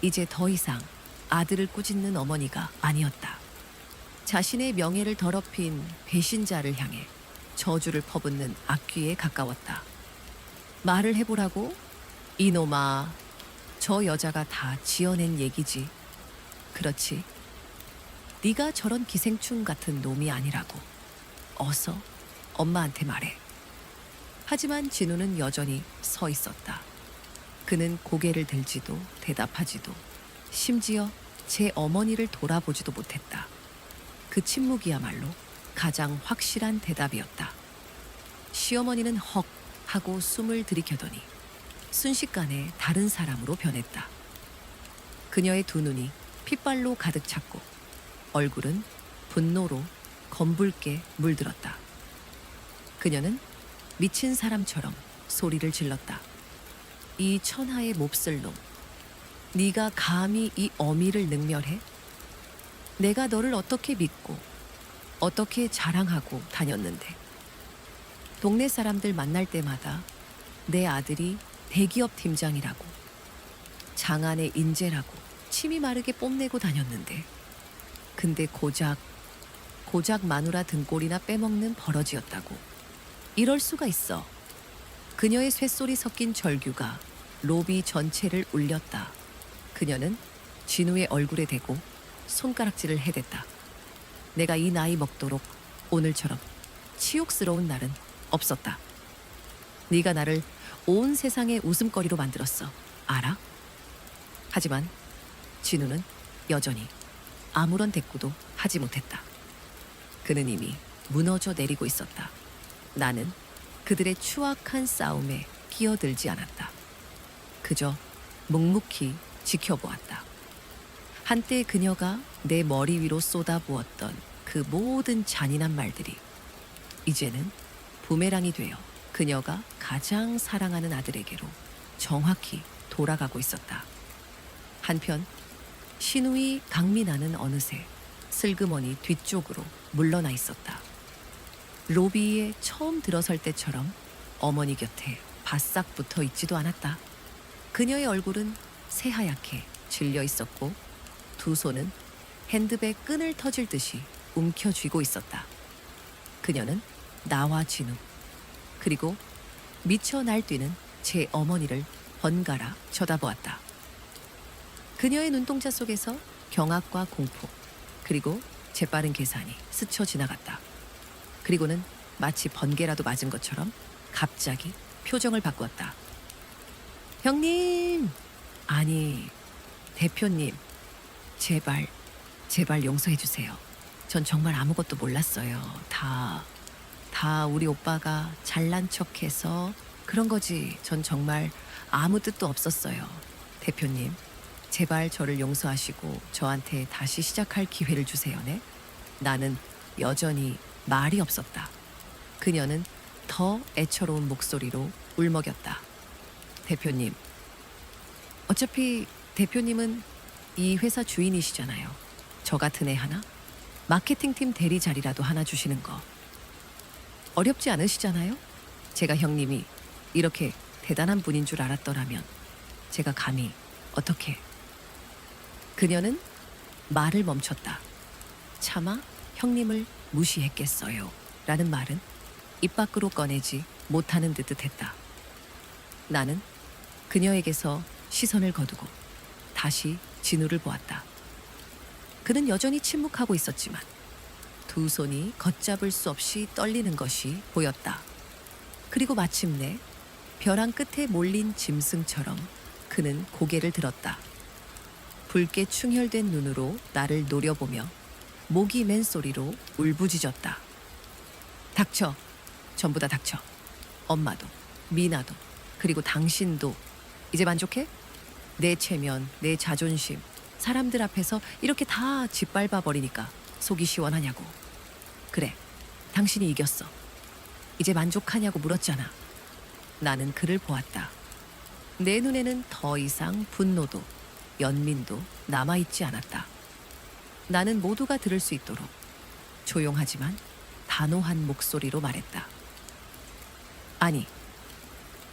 이제 더 이상 아들을 꾸짖는 어머니가 아니었다. 자신의 명예를 더럽힌 배신자를 향해 저주를 퍼붓는 악귀에 가까웠다. 말을 해보라고? 이놈아, 저 여자가 다 지어낸 얘기지. 그렇지. 네가 저런 기생충 같은 놈이 아니라고. 어서 엄마한테 말해. 하지만 진우는 여전히 서 있었다. 그는 고개를 들지도 대답하지도, 심지어 제 어머니를 돌아보지도 못했다. 그 침묵이야말로 가장 확실한 대답이었다. 시어머니는 헉 하고 숨을 들이켜더니 순식간에 다른 사람으로 변했다. 그녀의 두 눈이 핏발로 가득 찼고 얼굴은 분노로 검붉게 물들었다. 그녀는 미친 사람처럼 소리를 질렀다. 이 천하의 몹쓸 놈, 네가 감히 이 어미를 능멸해? 내가 너를 어떻게 믿고 어떻게 자랑하고 다녔는데. 동네 사람들 만날 때마다 내 아들이 대기업 팀장이라고, 장안의 인재라고 침이 마르게 뽐내고 다녔는데, 근데 고작 마누라 등골이나 빼먹는 버러지였다고. 이럴 수가 있어. 그녀의 쇳소리 섞인 절규가 로비 전체를 울렸다. 그녀는 진우의 얼굴에 대고 손가락질을 해댔다. 내가 이 나이 먹도록 오늘처럼 치욕스러운 날은 없었다. 네가 나를 온 세상의 웃음거리로 만들었어. 알아? 하지만 진우는 여전히 아무런 대꾸도 하지 못했다. 그는 이미 무너져 내리고 있었다. 나는 그들의 추악한 싸움에 끼어들지 않았다. 그저 묵묵히 지켜보았다. 한때 그녀가 내 머리 위로 쏟아부었던 그 모든 잔인한 말들이 이제는 부메랑이 되어 그녀가 가장 사랑하는 아들에게로 정확히 돌아가고 있었다. 한편 신우이 강민아는 어느새 슬그머니 뒤쪽으로 물러나 있었다. 로비에 처음 들어설 때처럼 어머니 곁에 바싹 붙어 있지도 않았다. 그녀의 얼굴은 새하얗게 질려 있었고 두 손은 핸드백 끈을 터질 듯이 움켜쥐고 있었다. 그녀는 나와 진우, 그리고 미쳐 날뛰는 제 어머니를 번갈아 쳐다보았다. 그녀의 눈동자 속에서 경악과 공포, 그리고 재빠른 계산이 스쳐 지나갔다. 그리고는 마치 번개라도 맞은 것처럼 갑자기 표정을 바꾸었다. 형님! 아니, 대표님. 제발 용서해 주세요. 전 정말 아무것도 몰랐어요. 다 우리 오빠가 잘난 척해서 그런 거지. 전 정말 아무 뜻도 없었어요. 대표님, 제발 저를 용서하시고 저한테 다시 시작할 기회를 주세요. 네? 나는 여전히 말이 없었다. 그녀는 더 애처로운 목소리로 울먹였다. 대표님, 어차피 대표님은 이 회사 주인이시잖아요. 저 같은 애 하나? 마케팅팀 대리 자리라도 하나 주시는 거 어렵지 않으시잖아요? 제가 형님이 이렇게 대단한 분인 줄 알았더라면 제가 감히 어떻게... 그녀는 말을 멈췄다. 차마 형님을 무시했겠어요. 라는 말은 입 밖으로 꺼내지 못하는 듯 했다. 나는 그녀에게서 시선을 거두고 다시 진우를 보았다. 그는 여전히 침묵하고 있었지만 두 손이 걷잡을 수 없이 떨리는 것이 보였다. 그리고 마침내 벼랑 끝에 몰린 짐승처럼 그는 고개를 들었다. 붉게 충혈된 눈으로 나를 노려보며 목이 맨 소리로 울부짖었다. 닥쳐. 전부 다 닥쳐. 엄마도, 미나도, 그리고 당신도. 이제 만족해? 내 체면, 내 자존심, 사람들 앞에서 이렇게 다 짓밟아 버리니까 속이 시원하냐고. 그래, 당신이 이겼어. 이제 만족하냐고 물었잖아. 나는 그를 보았다. 내 눈에는 더 이상 분노도 연민도 남아있지 않았다. 나는 모두가 들을 수 있도록 조용하지만 단호한 목소리로 말했다. 아니,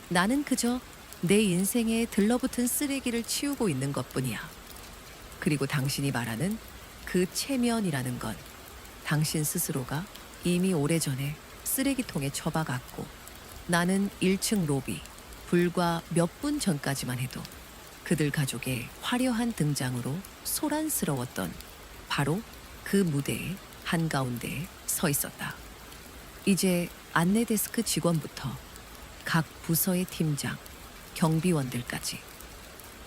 나는 그저 내 인생에 들러붙은 쓰레기를 치우고 있는 것뿐이야. 그리고 당신이 말하는 그 체면이라는 건 당신 스스로가 이미 오래전에 쓰레기통에 처박았고, 나는 1층 로비 불과 몇 분 전까지만 해도 그들 가족의 화려한 등장으로 소란스러웠던 바로 그 무대의 한가운데에 서 있었다. 이제 안내 데스크 직원부터 각 부서의 팀장, 경비원들까지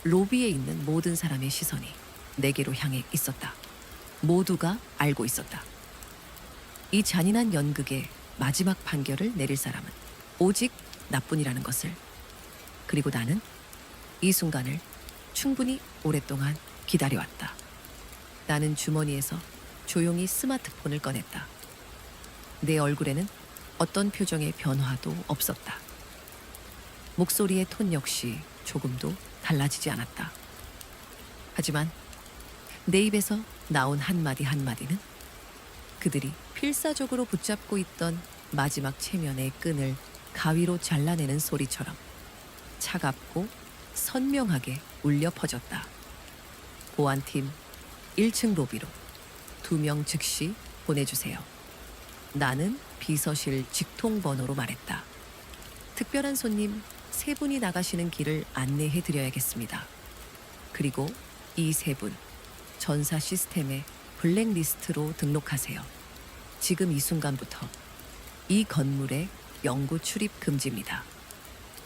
로비에 있는 모든 사람의 시선이 내게로 향해 있었다. 모두가 알고 있었다. 이 잔인한 연극의 마지막 판결을 내릴 사람은 오직 나뿐이라는 것을. 그리고 나는 이 순간을 충분히 오랫동안 기다려왔다. 나는 주머니에서 조용히 스마트폰을 꺼냈다. 내 얼굴에는 어떤 표정의 변화도 없었다. 목소리의 톤 역시 조금도 달라지지 않았다. 하지만 내 입에서 나온 한마디 한마디는 그들이 필사적으로 붙잡고 있던 마지막 체면의 끈을 가위로 잘라내는 소리처럼 차갑고 선명하게 울려 퍼졌다. 보안팀 1층 로비로 2명 즉시 보내주세요. 나는 비서실 직통번호로 말했다. 특별한 손님 3분이 나가시는 길을 안내해 드려야겠습니다. 그리고 이 3분 전사 시스템에 블랙리스트로 등록하세요. 지금 이 순간부터 이 건물에 영구 출입 금지입니다.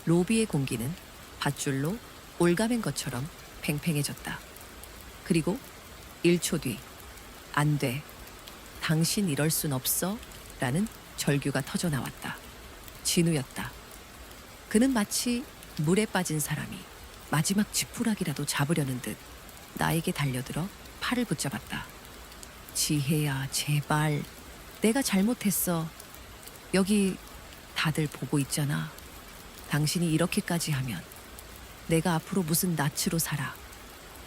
로비의 공기는 밧줄로 올가맨 것처럼 팽팽해졌다. 그리고 1초 뒤, 안 돼. 당신 이럴 순 없어. 라는 절규가 터져 나왔다. 진우였다. 그는 마치 물에 빠진 사람이 마지막 지푸라기라도 잡으려는 듯 나에게 달려들어 팔을 붙잡았다. 지혜야, 제발. 내가 잘못했어. 여기 다들 보고 있잖아. 당신이 이렇게까지 하면 내가 앞으로 무슨 낯으로 살아.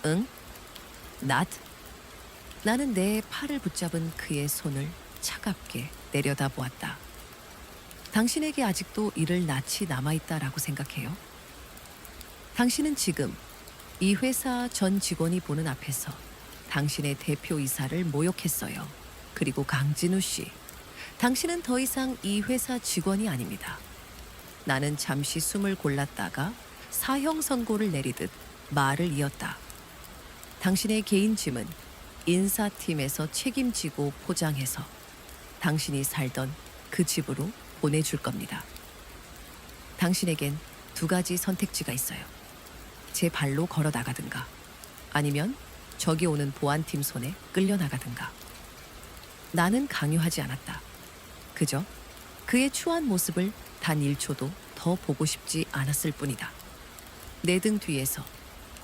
응? 낯? 나는 내 팔을 붙잡은 그의 손을 차갑게 내려다보았다. 당신에게 아직도 이를 낯이 남아있다라고 생각해요? 당신은 지금 이 회사 전 직원이 보는 앞에서 당신의 대표이사를 모욕했어요. 그리고 강진우 씨, 당신은 더 이상 이 회사 직원이 아닙니다. 나는 잠시 숨을 골랐다가 사형 선고를 내리듯 말을 이었다. 당신의 개인 짐은 인사팀에서 책임지고 포장해서 당신이 살던 그 집으로 보내줄 겁니다. 당신에겐 2가지 선택지가 있어요. 제 발로 걸어 나가든가 아니면 저기 오는 보안팀 손에 끌려 나가든가. 나는 강요하지 않았다. 그저 그의 추한 모습을 단 1초도 더 보고 싶지 않았을 뿐이다. 내 등 뒤에서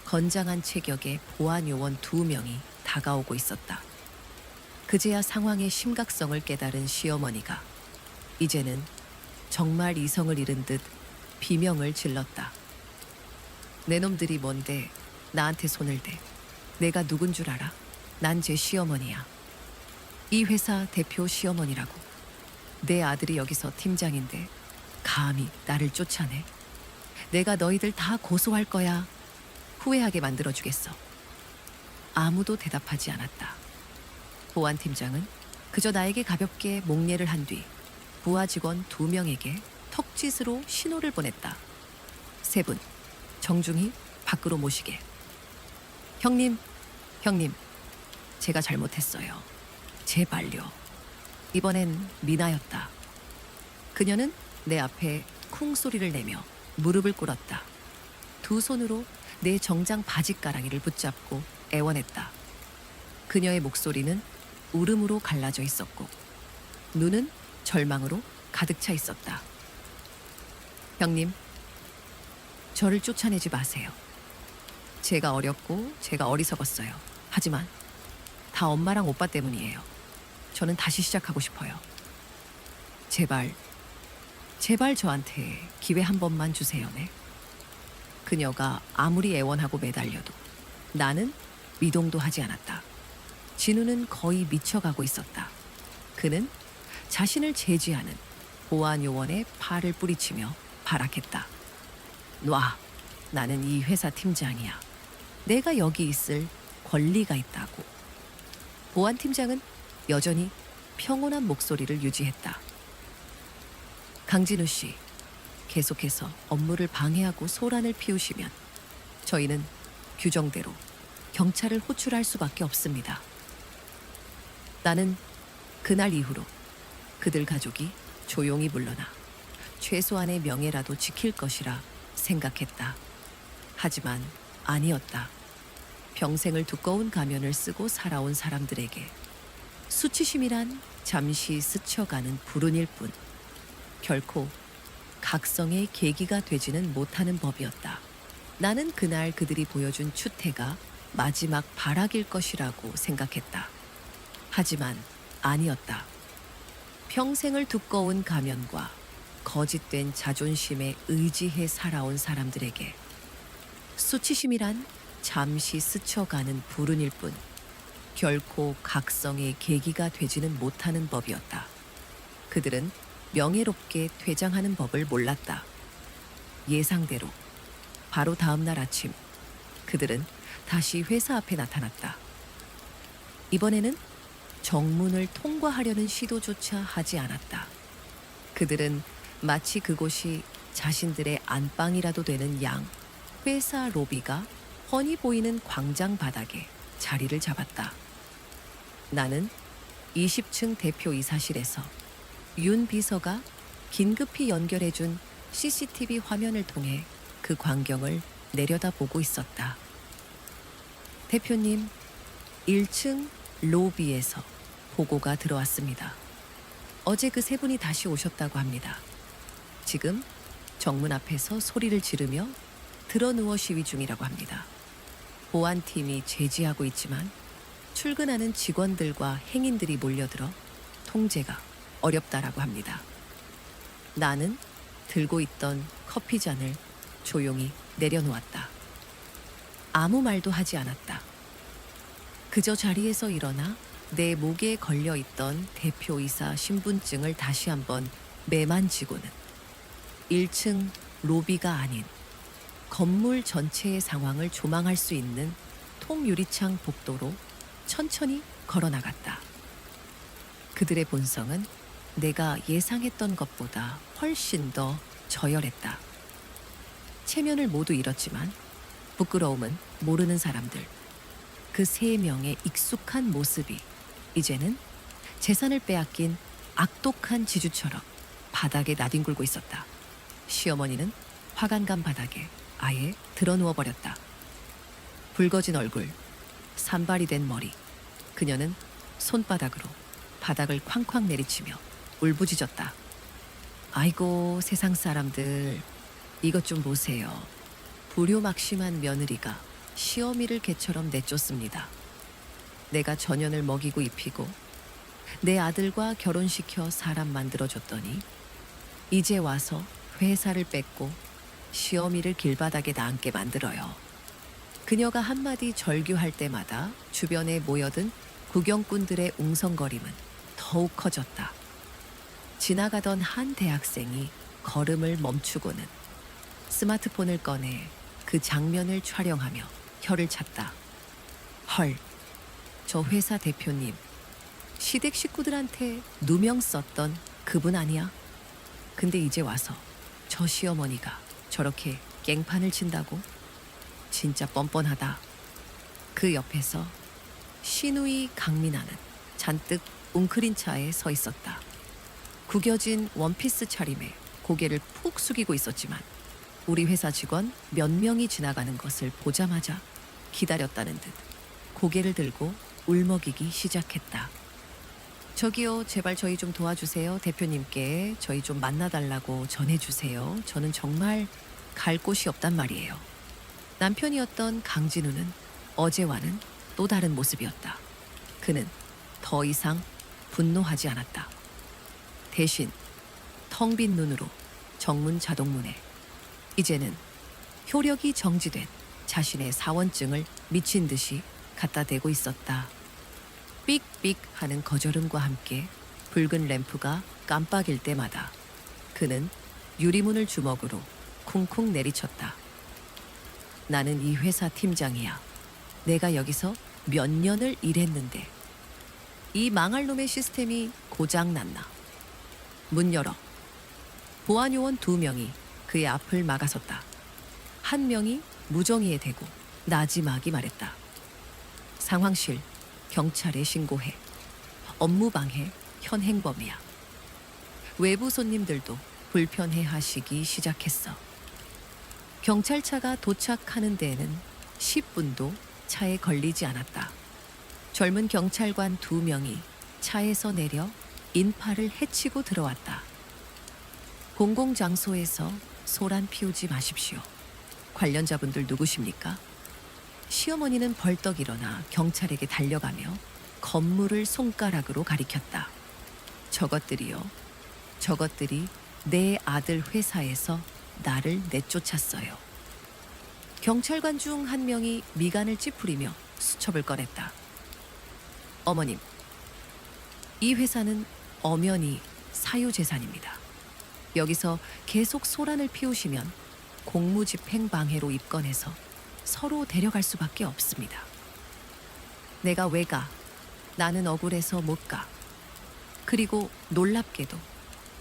건장한 체격의 보안 요원 2명이 다가오고 있었다. 그제야 상황의 심각성을 깨달은 시어머니가 이제는 정말 이성을 잃은 듯 비명을 질렀다. 내 놈들이 뭔데 나한테 손을 대. 내가 누군 줄 알아? 난 제 시어머니야. 이 회사 대표 시어머니라고. 내 아들이 여기서 팀장인데 감히 나를 쫓아내. 내가 너희들 다 고소할 거야. 후회하게 만들어주겠어. 아무도 대답하지 않았다. 보안팀장은 그저 나에게 가볍게 목례를 한 뒤 부하 직원 2명에게 턱짓으로 신호를 보냈다. 3분, 정중히 밖으로 모시게. 형님, 제가 잘못했어요. 제발요. 이번엔 미나였다. 그녀는 내 앞에 쿵 소리를 내며 무릎을 꿇었다. 2 손으로 내 정장 바지가랑이를 붙잡고 애원했다. 그녀의 목소리는 울음으로 갈라져 있었고 눈은 절망으로 가득 차 있었다. 형님, 저를 쫓아내지 마세요. 제가 어렸고 제가 어리석었어요. 하지만 다 엄마랑 오빠 때문이에요. 저는 다시 시작하고 싶어요. 제발 저한테 기회 한 번만 주세요. 네. 그녀가 아무리 애원하고 매달려도 나는 미동도 하지 않았다. 진우는 거의 미쳐가고 있었다. 그는 자신을 제지하는 보안 요원의 팔을 뿌리치며 발악했다. 놔. 나는 이 회사 팀장이야. 내가 여기 있을 권리가 있다고. 보안 팀장은 여전히 평온한 목소리를 유지했다. 강진우 씨, 계속해서 업무를 방해하고 소란을 피우시면 저희는 규정대로 경찰을 호출할 수밖에 없습니다. 나는 그날 이후로 그들 가족이 조용히 물러나 최소한의 명예라도 지킬 것이라 생각했다. 하지만 아니었다. 평생을 두꺼운 가면을 쓰고 살아온 사람들에게 수치심이란 잠시 스쳐가는 불운일 뿐 결코 각성의 계기가 되지는 못하는 법이었다. 나는 그날 그들이 보여준 추태가 마지막 발악일 것이라고 생각했다. 하지만 아니었다. 평생을 두꺼운 가면과 거짓된 자존심에 의지해 살아온 사람들에게 수치심이란 잠시 스쳐가는 불운일 뿐 결코 각성의 계기가 되지는 못하는 법이었다. 그들은 명예롭게 퇴장하는 법을 몰랐다. 예상대로 바로 다음 날 아침 그들은 다시 회사 앞에 나타났다. 이번에는 정문을 통과하려는 시도조차 하지 않았다. 그들은 마치 그곳이 자신들의 안방이라도 되는 양 회사 로비가 훤히 보이는 광장 바닥에 자리를 잡았다. 나는 20층 대표이사실에서 윤 비서가 긴급히 연결해준 CCTV 화면을 통해 그 광경을 내려다보고 있었다. 대표님, 1층 로비에서 보고가 들어왔습니다. 어제 그 세 분이 다시 오셨다고 합니다. 지금 정문 앞에서 소리를 지르며 드러누워 시위 중이라고 합니다. 보안팀이 제지하고 있지만 출근하는 직원들과 행인들이 몰려들어 통제가 어렵다라고 합니다. 나는 들고 있던 커피잔을 조용히 내려놓았다. 아무 말도 하지 않았다. 그저 자리에서 일어나 내 목에 걸려있던 대표이사 신분증을 다시 한번 매만지고는 1층 로비가 아닌 건물 전체의 상황을 조망할 수 있는 통유리창 복도로 천천히 걸어나갔다. 그들의 본성은 내가 예상했던 것보다 훨씬 더 저열했다. 체면을 모두 잃었지만 부끄러움은 모르는 사람들. 그 세 명의 익숙한 모습이 이제는 재산을 빼앗긴 악독한 지주처럼 바닥에 나뒹굴고 있었다. 시어머니는 화관간 바닥에 아예 드러누워 버렸다. 붉어진 얼굴, 산발이 된 머리. 그녀는 손바닥으로 바닥을 쾅쾅 내리치며 울부짖었다. 아이고 세상 사람들, 이것 좀 보세요. 불효막심한 며느리가 시어미를 개처럼 내쫓습니다. 내가 전연을 먹이고 입히고 내 아들과 결혼시켜 사람 만들어줬더니 이제 와서 회사를 뺏고 시어미를 길바닥에 나앉게 만들어요. 그녀가 한마디 절규할 때마다 주변에 모여든 구경꾼들의 웅성거림은 더욱 커졌다. 지나가던 한 대학생이 걸음을 멈추고는 스마트폰을 꺼내 그 장면을 촬영하며 혀를 찼다. 헐, 저 회사 대표님, 시댁 식구들한테 누명 썼던 그분 아니야? 근데 이제 와서 저 시어머니가 저렇게 깽판을 친다고? 진짜 뻔뻔하다. 그 옆에서 시누이 강민아는 잔뜩 웅크린 차에 서 있었다. 구겨진 원피스 차림에 고개를 푹 숙이고 있었지만 우리 회사 직원 몇 명이 지나가는 것을 보자마자 기다렸다는 듯 고개를 들고 울먹이기 시작했다. 저기요, 제발 저희 좀 도와주세요. 대표님께 저희 좀 만나달라고 전해주세요. 저는 정말 갈 곳이 없단 말이에요. 남편이었던 강진우는 어제와는 또 다른 모습이었다. 그는 더 이상 분노하지 않았다. 대신 텅 빈 눈으로 정문 자동문에 이제는 효력이 정지된 자신의 사원증을 미친 듯이 갖다 대고 있었다. 삑삑 하는 거절음과 함께 붉은 램프가 깜빡일 때마다 그는 유리문을 주먹으로 쿵쿵 내리쳤다. 나는 이 회사 팀장이야. 내가 여기서 몇 년을 일했는데 이 망할 놈의 시스템이 고장났나. 문 열어. 보안요원 2명이 그의 앞을 막아섰다. 한 명이 무정의에 대고 나지막이 말했다. 상황실, 경찰에 신고해. 업무방해, 현행범이야. 외부 손님들도 불편해하시기 시작했어. 경찰차가 도착하는 데에는 10분도 차에 걸리지 않았다. 젊은 경찰관 2명이 차에서 내려 인파를 해치고 들어왔다. 공공장소에서 소란 피우지 마십시오. 관련자분들 누구십니까? 시어머니는 벌떡 일어나 경찰에게 달려가며 건물을 손가락으로 가리켰다. 저것들이요. 저것들이 내 아들 회사에서 나를 내쫓았어요. 경찰관 중 한 명이 미간을 찌푸리며 수첩을 꺼냈다. 어머님, 이 회사는 엄연히 사유재산입니다. 여기서 계속 소란을 피우시면 공무집행 방해로 입건해서 서로 데려갈 수밖에 없습니다. 내가 왜 가? 나는 억울해서 못 가. 그리고 놀랍게도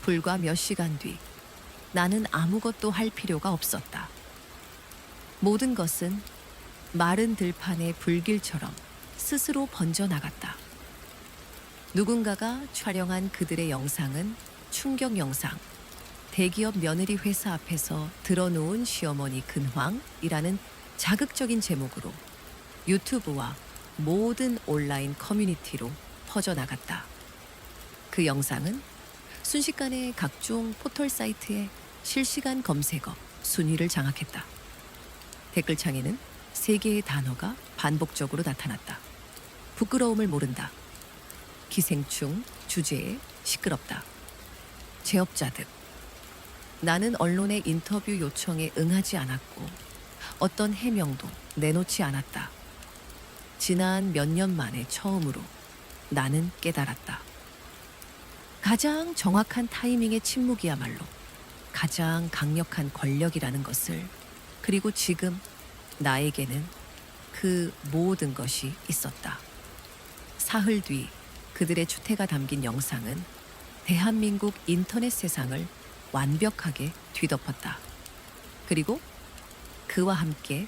불과 몇 시간 뒤 나는 아무것도 할 필요가 없었다. 모든 것은 마른 들판의 불길처럼 스스로 번져나갔다. 누군가가 촬영한 그들의 영상은 충격 영상, 대기업 며느리 회사 앞에서 들어놓은 시어머니 근황이라는 자극적인 제목으로 유튜브와 모든 온라인 커뮤니티로 퍼져나갔다. 그 영상은 순식간에 각종 포털 사이트에 실시간 검색어 순위를 장악했다. 댓글창에는 세 개의 단어가 반복적으로 나타났다. 부끄러움을 모른다. 기생충, 주제에 시끄럽다. 제업자득. 나는 언론의 인터뷰 요청에 응하지 않았고 어떤 해명도 내놓지 않았다. 지난 몇 년 만에 처음으로 나는 깨달았다. 가장 정확한 타이밍의 침묵이야말로 가장 강력한 권력이라는 것을, 그리고 지금 나에게는 그 모든 것이 있었다. 사흘 뒤 그들의 추태가 담긴 영상은 대한민국 인터넷 세상을 완벽하게 뒤덮었다. 그리고 그와 함께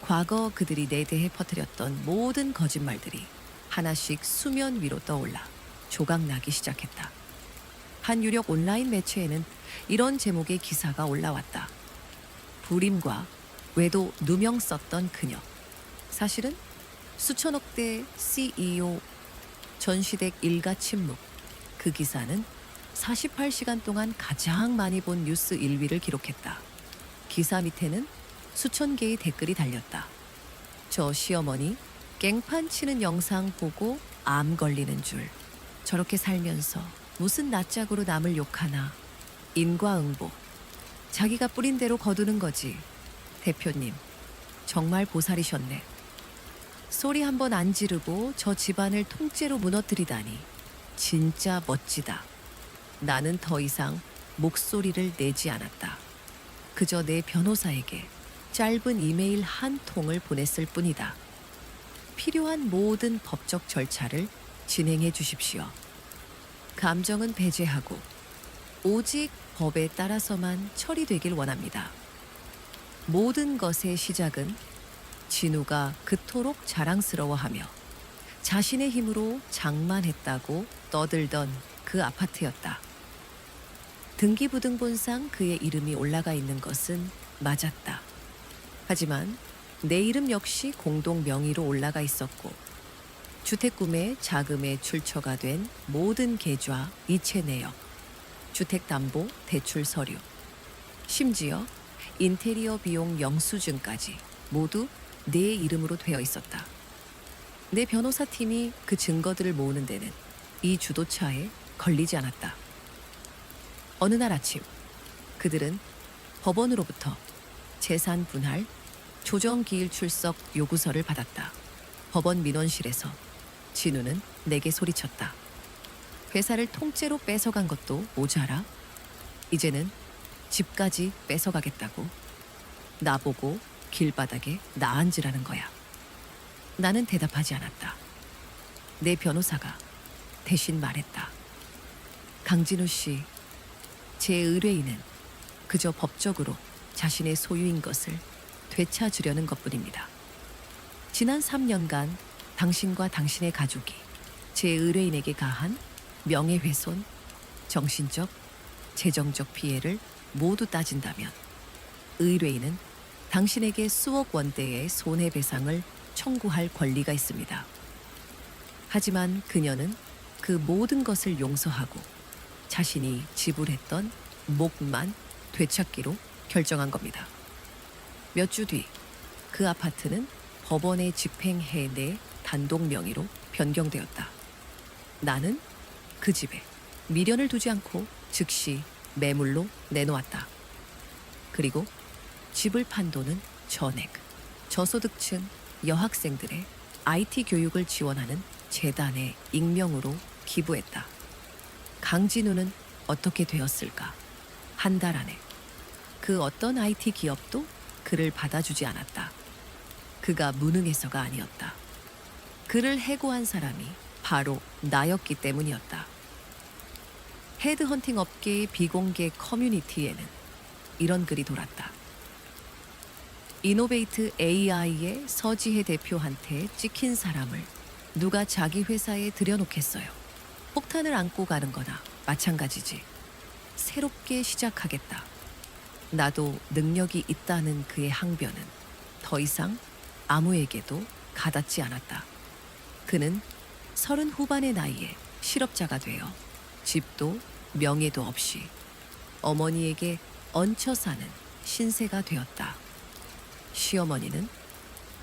과거 그들이 내 대해 퍼뜨렸던 모든 거짓말들이 하나씩 수면 위로 떠올라 조각나기 시작했다. 한 유력 온라인 매체에는 이런 제목의 기사가 올라왔다. 불임과 외도 누명 썼던 그녀. 사실은 수천억대 CEO, 전시댁 일가 침묵. 그 기사는 48시간 동안 가장 많이 본 뉴스 1위를 기록했다. 기사 밑에는 수천 개의 댓글이 달렸다. 저 시어머니 깽판 치는 영상 보고 암 걸리는 줄. 저렇게 살면서 무슨 낯짝으로 남을 욕하나. 인과응보. 자기가 뿌린 대로 거두는 거지. 대표님, 정말 보살이셨네. 소리 한번 안 지르고 저 집안을 통째로 무너뜨리다니. 진짜 멋지다. 나는 더 이상 목소리를 내지 않았다. 그저 내 변호사에게 짧은 이메일 한 통을 보냈을 뿐이다. 필요한 모든 법적 절차를 진행해 주십시오. 감정은 배제하고 오직 법에 따라서만 처리되길 원합니다. 모든 것의 시작은 진우가 그토록 자랑스러워하며 자신의 힘으로 장만했다고 떠들던 그 아파트였다. 등기부등본상 그의 이름이 올라가 있는 것은 맞았다. 하지만 내 이름 역시 공동 명의로 올라가 있었고, 주택구매 자금의 출처가 된 모든 계좌, 이체 내역, 주택담보 대출 서류, 심지어 인테리어 비용 영수증까지 모두 내 이름으로 되어 있었다. 내 변호사 팀이 그 증거들을 모으는 데는 이 주도차에 걸리지 않았다. 어느 날 아침 그들은 법원으로부터 재산 분할, 조정기일 출석 요구서를 받았다. 법원 민원실에서 진우는 내게 소리쳤다. 회사를 통째로 뺏어간 것도 모자라? 이제는 집까지 뺏어가겠다고. 나보고 길바닥에 나앉으라는 거야. 나는 대답하지 않았다. 내 변호사가 대신 말했다. 강진우 씨, 제 의뢰인은 그저 법적으로 자신의 소유인 것을 되찾으려는 것뿐입니다. 지난 3년간 당신과 당신의 가족이 제 의뢰인에게 가한 명예훼손, 정신적, 재정적 피해를 모두 따진다면 의뢰인은 당신에게 수억 원대의 손해배상을 청구할 권리가 있습니다. 하지만 그녀는 그 모든 것을 용서하고 자신이 지불했던 몫만 되찾기로 결정한 겁니다. 몇 주 뒤 그 아파트는 법원의 집행해 내 단독 명의로 변경되었다. 나는 그 집에 미련을 두지 않고 즉시 매물로 내놓았다. 그리고 집을 판 돈은 전액, 저소득층 여학생들의 IT 교육을 지원하는 재단의 익명으로 기부했다. 강진우는 어떻게 되었을까? 한 달 안에 그 어떤 IT 기업도 그를 받아주지 않았다. 그가 무능해서가 아니었다. 그를 해고한 사람이 바로 나였기 때문이었다. 헤드헌팅 업계의 비공개 커뮤니티에는 이런 글이 돌았다. 이노베이트 AI의 서지혜 대표한테 찍힌 사람을 누가 자기 회사에 들여놓겠어요. 폭탄을 안고 가는 거나 마찬가지지. 새롭게 시작하겠다. 나도 능력이 있다는 그의 항변은 더 이상 아무에게도 가닿지 않았다. 그는 30 후반의 나이에 실업자가 되어 집도 명예도 없이 어머니에게 얹혀 사는 신세가 되었다. 시어머니는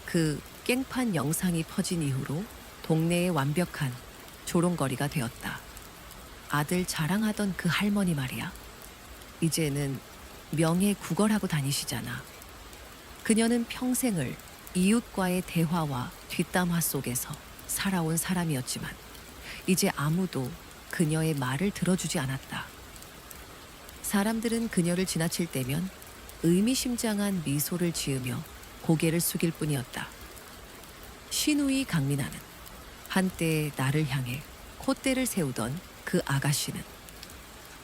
그 깽판 영상이 퍼진 이후로 동네의 완벽한 조롱거리가 되었다. 아들 자랑하던 그 할머니 말이야. 이제는 명예 구걸하고 다니시잖아. 그녀는 평생을 이웃과의 대화와 뒷담화 속에서 살아온 사람이었지만 이제 아무도 그녀의 말을 들어주지 않았다. 사람들은 그녀를 지나칠 때면 의미심장한 미소를 지으며 고개를 숙일 뿐이었다. 시누이 강민아는 한때 나를 향해 콧대를 세우던 그 아가씨는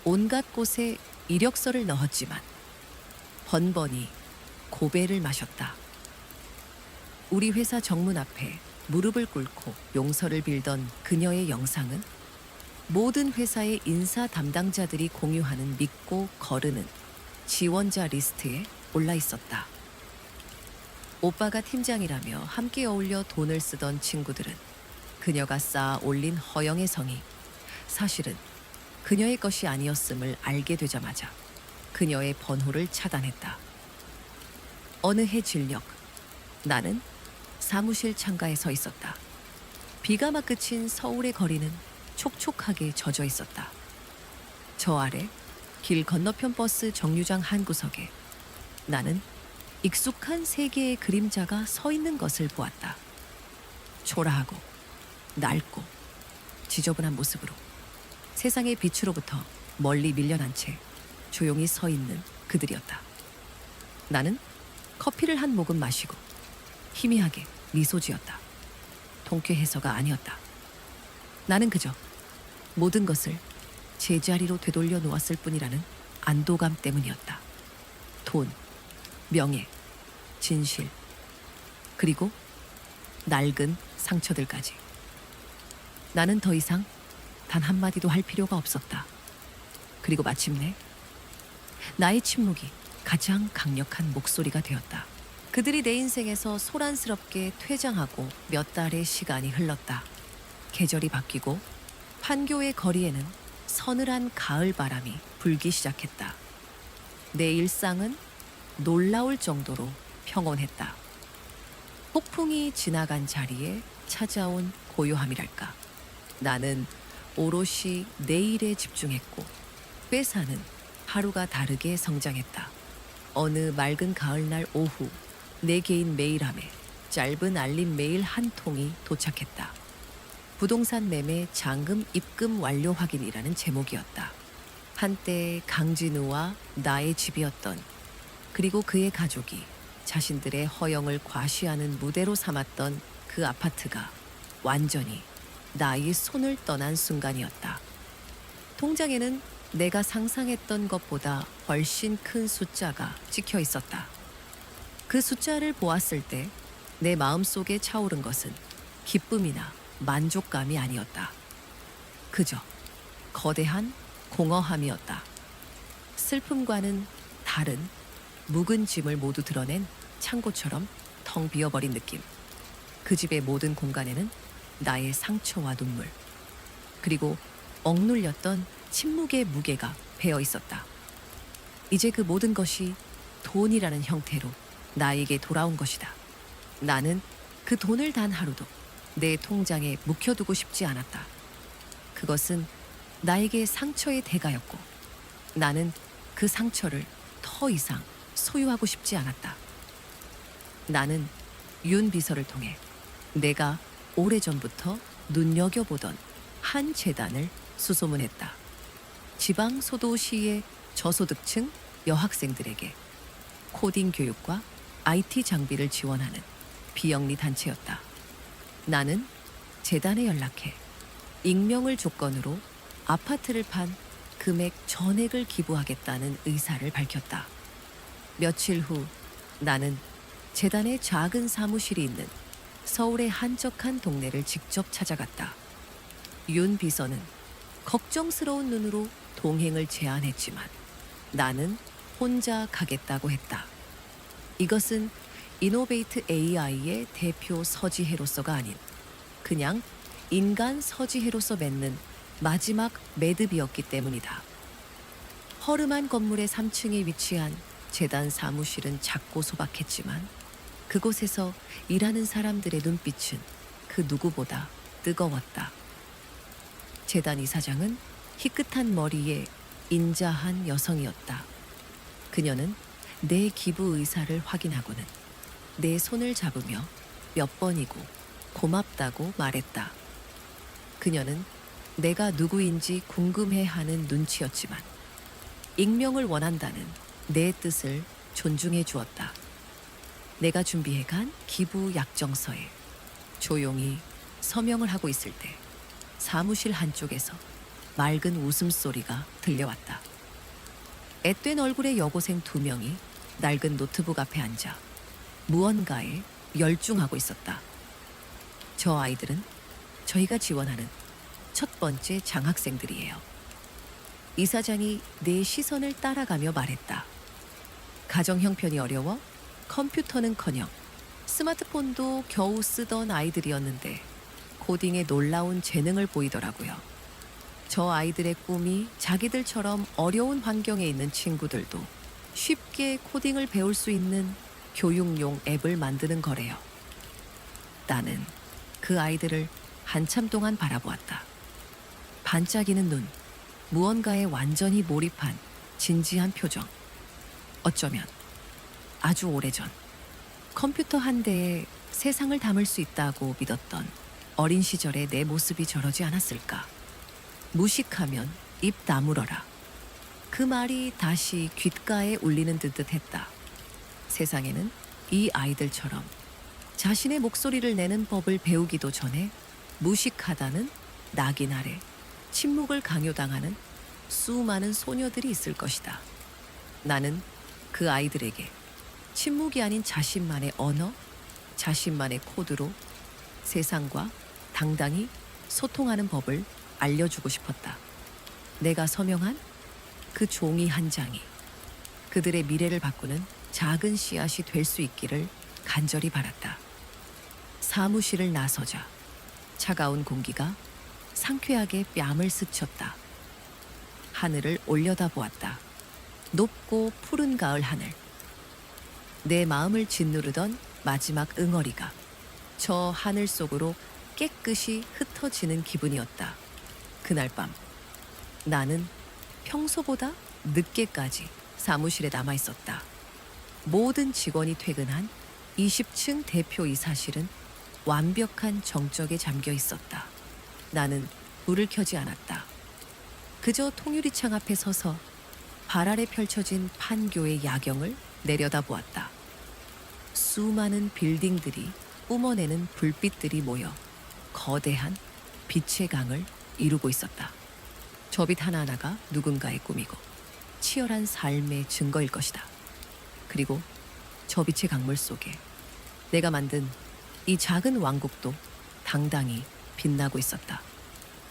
온갖 곳에 이력서를 넣었지만 번번이 고배를 마셨다. 우리 회사 정문 앞에 무릎을 꿇고 용서를 빌던 그녀의 영상은 모든 회사의 인사 담당자들이 공유하는 믿고 거르는 지원자 리스트에 올라 있었다. 오빠가 팀장이라며 함께 어울려 돈을 쓰던 친구들은 그녀가 쌓아 올린 허영의 성이 사실은 그녀의 것이 아니었음을 알게 되자마자 그녀의 번호를 차단했다. 어느 해 진력, 나는 사무실 창가에 서 있었다. 비가 막 그친 서울의 거리는 촉촉하게 젖어 있었다. 저 아래 길 건너편 버스 정류장 한 구석에 나는 익숙한 세 개의 그림자가 서 있는 것을 보았다. 초라하고 낡고 지저분한 모습으로 세상의 빛으로부터 멀리 밀려난 채 조용히 서 있는 그들이었다. 나는 커피를 한 모금 마시고 희미하게 미소 지었다. 통쾌해서가 아니었다. 나는 그저 모든 것을 제자리로 되돌려 놓았을 뿐이라는 안도감 때문이었다. 돈, 명예, 진실, 그리고 낡은 상처들까지. 나는 더 이상 단 한마디도 할 필요가 없었다. 그리고 마침내 나의 침묵이 가장 강력한 목소리가 되었다. 그들이 내 인생에서 소란스럽게 퇴장하고 몇 달의 시간이 흘렀다. 계절이 바뀌고 판교의 거리에는 서늘한 가을 바람이 불기 시작했다. 내 일상은 놀라울 정도로 평온했다. 폭풍이 지나간 자리에 찾아온 고요함이랄까. 나는 오롯이 내일에 집중했고 회사는 하루가 다르게 성장했다. 어느 맑은 가을날 오후 내 개인 메일함에 짧은 알림 메일 한 통이 도착했다. 부동산 매매 잔금 입금 완료 확인이라는 제목이었다. 한때 강진우와 나의 집이었던, 그리고 그의 가족이 자신들의 허영을 과시하는 무대로 삼았던 그 아파트가 완전히 나의 손을 떠난 순간이었다. 통장에는 내가 상상했던 것보다 훨씬 큰 숫자가 찍혀 있었다. 그 숫자를 보았을 때 내 마음속에 차오른 것은 기쁨이나 만족감이 아니었다. 그저 거대한 공허함이었다. 슬픔과는 다른 묵은 짐을 모두 드러낸 창고처럼 텅 비어버린 느낌. 그 집의 모든 공간에는 나의 상처와 눈물, 그리고 억눌렸던 침묵의 무게가 배어 있었다. 이제 그 모든 것이 돈이라는 형태로 나에게 돌아온 것이다. 나는 그 돈을 단 하루도 내 통장에 묵혀두고 싶지 않았다. 그것은 나에게 상처의 대가였고 나는 그 상처를 더 이상 소유하고 싶지 않았다. 나는 윤 비서를 통해 내가 오래전부터 눈여겨보던 한 재단을 수소문했다. 지방 소도시의 저소득층 여학생들에게 코딩 교육과 IT 장비를 지원하는 비영리 단체였다. 나는 재단에 연락해 익명을 조건으로 아파트를 판 금액 전액을 기부하겠다는 의사를 밝혔다. 며칠 후 나는 재단의 작은 사무실이 있는 서울의 한적한 동네를 직접 찾아갔다. 윤 비서는 걱정스러운 눈으로 동행을 제안했지만 나는 혼자 가겠다고 했다. 이것은 이노베이트 AI의 대표 서지혜로서가 아닌 그냥 인간 서지혜로서 맺는 마지막 매듭이었기 때문이다. 허름한 건물의 3층에 위치한 재단 사무실은 작고 소박했지만 그곳에서 일하는 사람들의 눈빛은 그 누구보다 뜨거웠다. 재단 이사장은 희끗한 머리에 인자한 여성이었다. 그녀는 내 기부 의사를 확인하고는 내 손을 잡으며 몇 번이고 고맙다고 말했다. 그녀는 내가 누구인지 궁금해하는 눈치였지만 익명을 원한다는 내 뜻을 존중해 주었다. 내가 준비해간 기부 약정서에 조용히 서명을 하고 있을 때 사무실 한쪽에서 맑은 웃음소리가 들려왔다. 앳된 얼굴의 여고생 2명이 낡은 노트북 앞에 앉아 무언가에 열중하고 있었다. 저 아이들은 저희가 지원하는 첫 번째 장학생들이에요. 이사장이 내 시선을 따라가며 말했다. 가정 형편이 어려워 컴퓨터는커녕 스마트폰도 겨우 쓰던 아이들이었는데 코딩에 놀라운 재능을 보이더라고요. 저 아이들의 꿈이 자기들처럼 어려운 환경에 있는 친구들도 쉽게 코딩을 배울 수 있는 교육용 앱을 만드는 거래요. 나는 그 아이들을 한참 동안 바라보았다. 반짝이는 눈, 무언가에 완전히 몰입한 진지한 표정. 어쩌면 아주 오래전 컴퓨터 한 대에 세상을 담을 수 있다고 믿었던 어린 시절의 내 모습이 저러지 않았을까. 무식하면 입 다물어라. 그 말이 다시 귓가에 울리는 듯 했다. 세상에는 이 아이들처럼 자신의 목소리를 내는 법을 배우기도 전에 무식하다는 낙인 아래 침묵을 강요당하는 수많은 소녀들이 있을 것이다. 나는 그 아이들에게 침묵이 아닌 자신만의 언어, 자신만의 코드로 세상과 당당히 소통하는 법을 알려주고 싶었다. 내가 서명한 그 종이 한 장이 그들의 미래를 바꾸는 작은 씨앗이 될 수 있기를 간절히 바랐다. 사무실을 나서자 차가운 공기가 상쾌하게 뺨을 스쳤다. 하늘을 올려다보았다. 높고 푸른 가을 하늘. 내 마음을 짓누르던 마지막 응어리가 저 하늘 속으로 깨끗이 흩어지는 기분이었다. 그날 밤 나는 평소보다 늦게까지 사무실에 남아 있었다. 모든 직원이 퇴근한 20층 대표이사실은 완벽한 정적에 잠겨 있었다. 나는 불을 켜지 않았다. 그저 통유리창 앞에 서서 발 아래 펼쳐진 판교의 야경을 내려다보았다. 수많은 빌딩들이 뿜어내는 불빛들이 모여 거대한 빛의 강을 이루고 있었다. 저 빛 하나하나가 누군가의 꿈이고 치열한 삶의 증거일 것이다. 그리고 저 빛의 강물 속에 내가 만든 이 작은 왕국도 당당히 빛나고 있었다.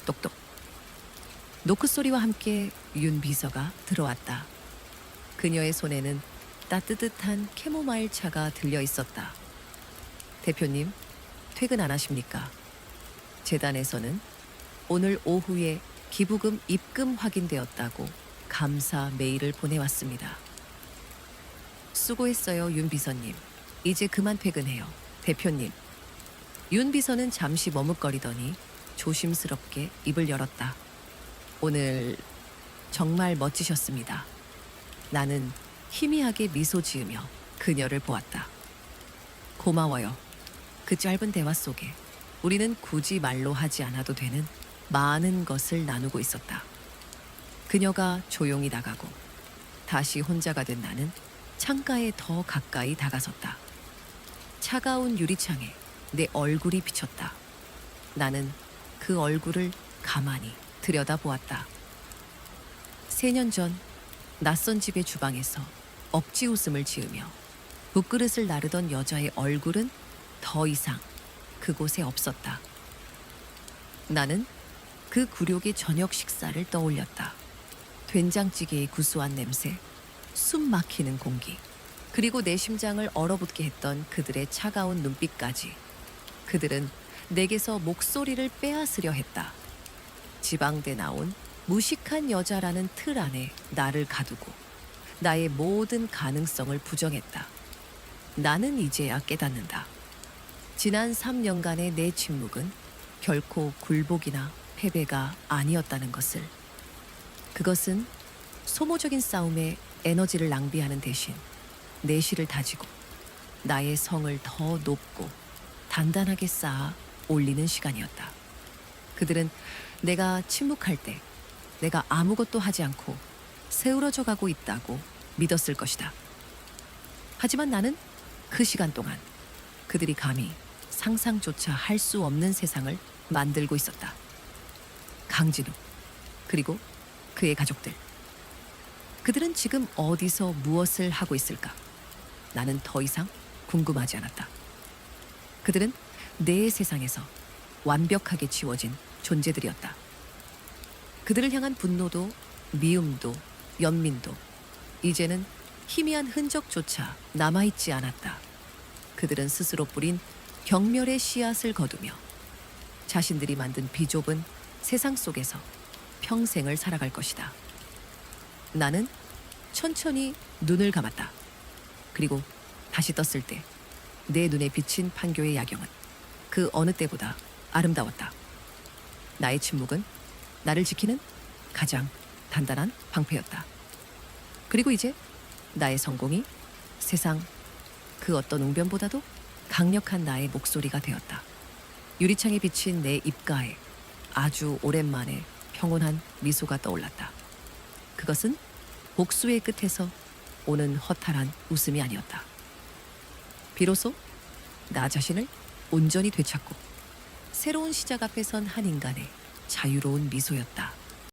똑똑. 노크 소리와 함께 윤 비서가 들어왔다. 그녀의 손에는 따뜻한 캐모마일 차가 들려 있었다. 대표님, 퇴근 안 하십니까? 재단에서는 오늘 오후에 기부금 입금 확인되었다고 감사 메일을 보내왔습니다. 수고했어요, 윤 비서님. 이제 그만 퇴근해요. 대표님. 윤 비서는 잠시 머뭇거리더니 조심스럽게 입을 열었다. 오늘 정말 멋지셨습니다. 나는 희미하게 미소 지으며 그녀를 보았다. 고마워요. 그 짧은 대화 속에 우리는 굳이 말로 하지 않아도 되는 많은 것을 나누고 있었다. 그녀가 조용히 나가고 다시 혼자가 된 나는 창가에 더 가까이 다가섰다. 차가운 유리창에 내 얼굴이 비쳤다. 나는 그 얼굴을 가만히 들여다보았다. 3년 전 낯선 집의 주방에서 억지 웃음을 지으며 국그릇을 나르던 여자의 얼굴은 더 이상 그곳에 없었다. 나는 그 굴욕의 저녁 식사를 떠올렸다. 된장찌개의 구수한 냄새, 숨 막히는 공기, 그리고 내 심장을 얼어붙게 했던 그들의 차가운 눈빛까지. 그들은 내게서 목소리를 빼앗으려 했다. 지방대 나온 무식한 여자라는 틀 안에 나를 가두고 나의 모든 가능성을 부정했다. 나는 이제야 깨닫는다. 지난 3년간의 내 침묵은 결코 굴복이나 패배가 아니었다는 것을. 그것은 소모적인 싸움에 에너지를 낭비하는 대신 내실을 다지고 나의 성을 더 높고 단단하게 쌓아 올리는 시간이었다. 그들은 내가 침묵할 때 내가 아무것도 하지 않고 세우러져 가고 있다고 믿었을 것이다. 하지만 나는 그 시간 동안 그들이 감히 상상조차 할 수 없는 세상을 만들고 있었다. 강진우, 그리고 그의 가족들. 그들은 지금 어디서 무엇을 하고 있을까? 나는 더 이상 궁금하지 않았다. 그들은 내 세상에서 완벽하게 지워진 존재들이었다. 그들을 향한 분노도, 미움도, 연민도 이제는 희미한 흔적조차 남아있지 않았다. 그들은 스스로 뿌린 경멸의 씨앗을 거두며 자신들이 만든 비좁은 세상 속에서 평생을 살아갈 것이다. 나는 천천히 눈을 감았다. 그리고 다시 떴을 때 내 눈에 비친 판교의 야경은 그 어느 때보다 아름다웠다. 나의 침묵은 나를 지키는 가장 단단한 방패였다. 그리고 이제 나의 성공이 세상 그 어떤 웅변보다도 강력한 나의 목소리가 되었다. 유리창에 비친 내 입가에 아주 오랜만에 평온한 미소가 떠올랐다. 그것은 복수의 끝에서 오는 허탈한 웃음이 아니었다. 비로소 나 자신을 온전히 되찾고 새로운 시작 앞에 선 한 인간의 자유로운 미소였다.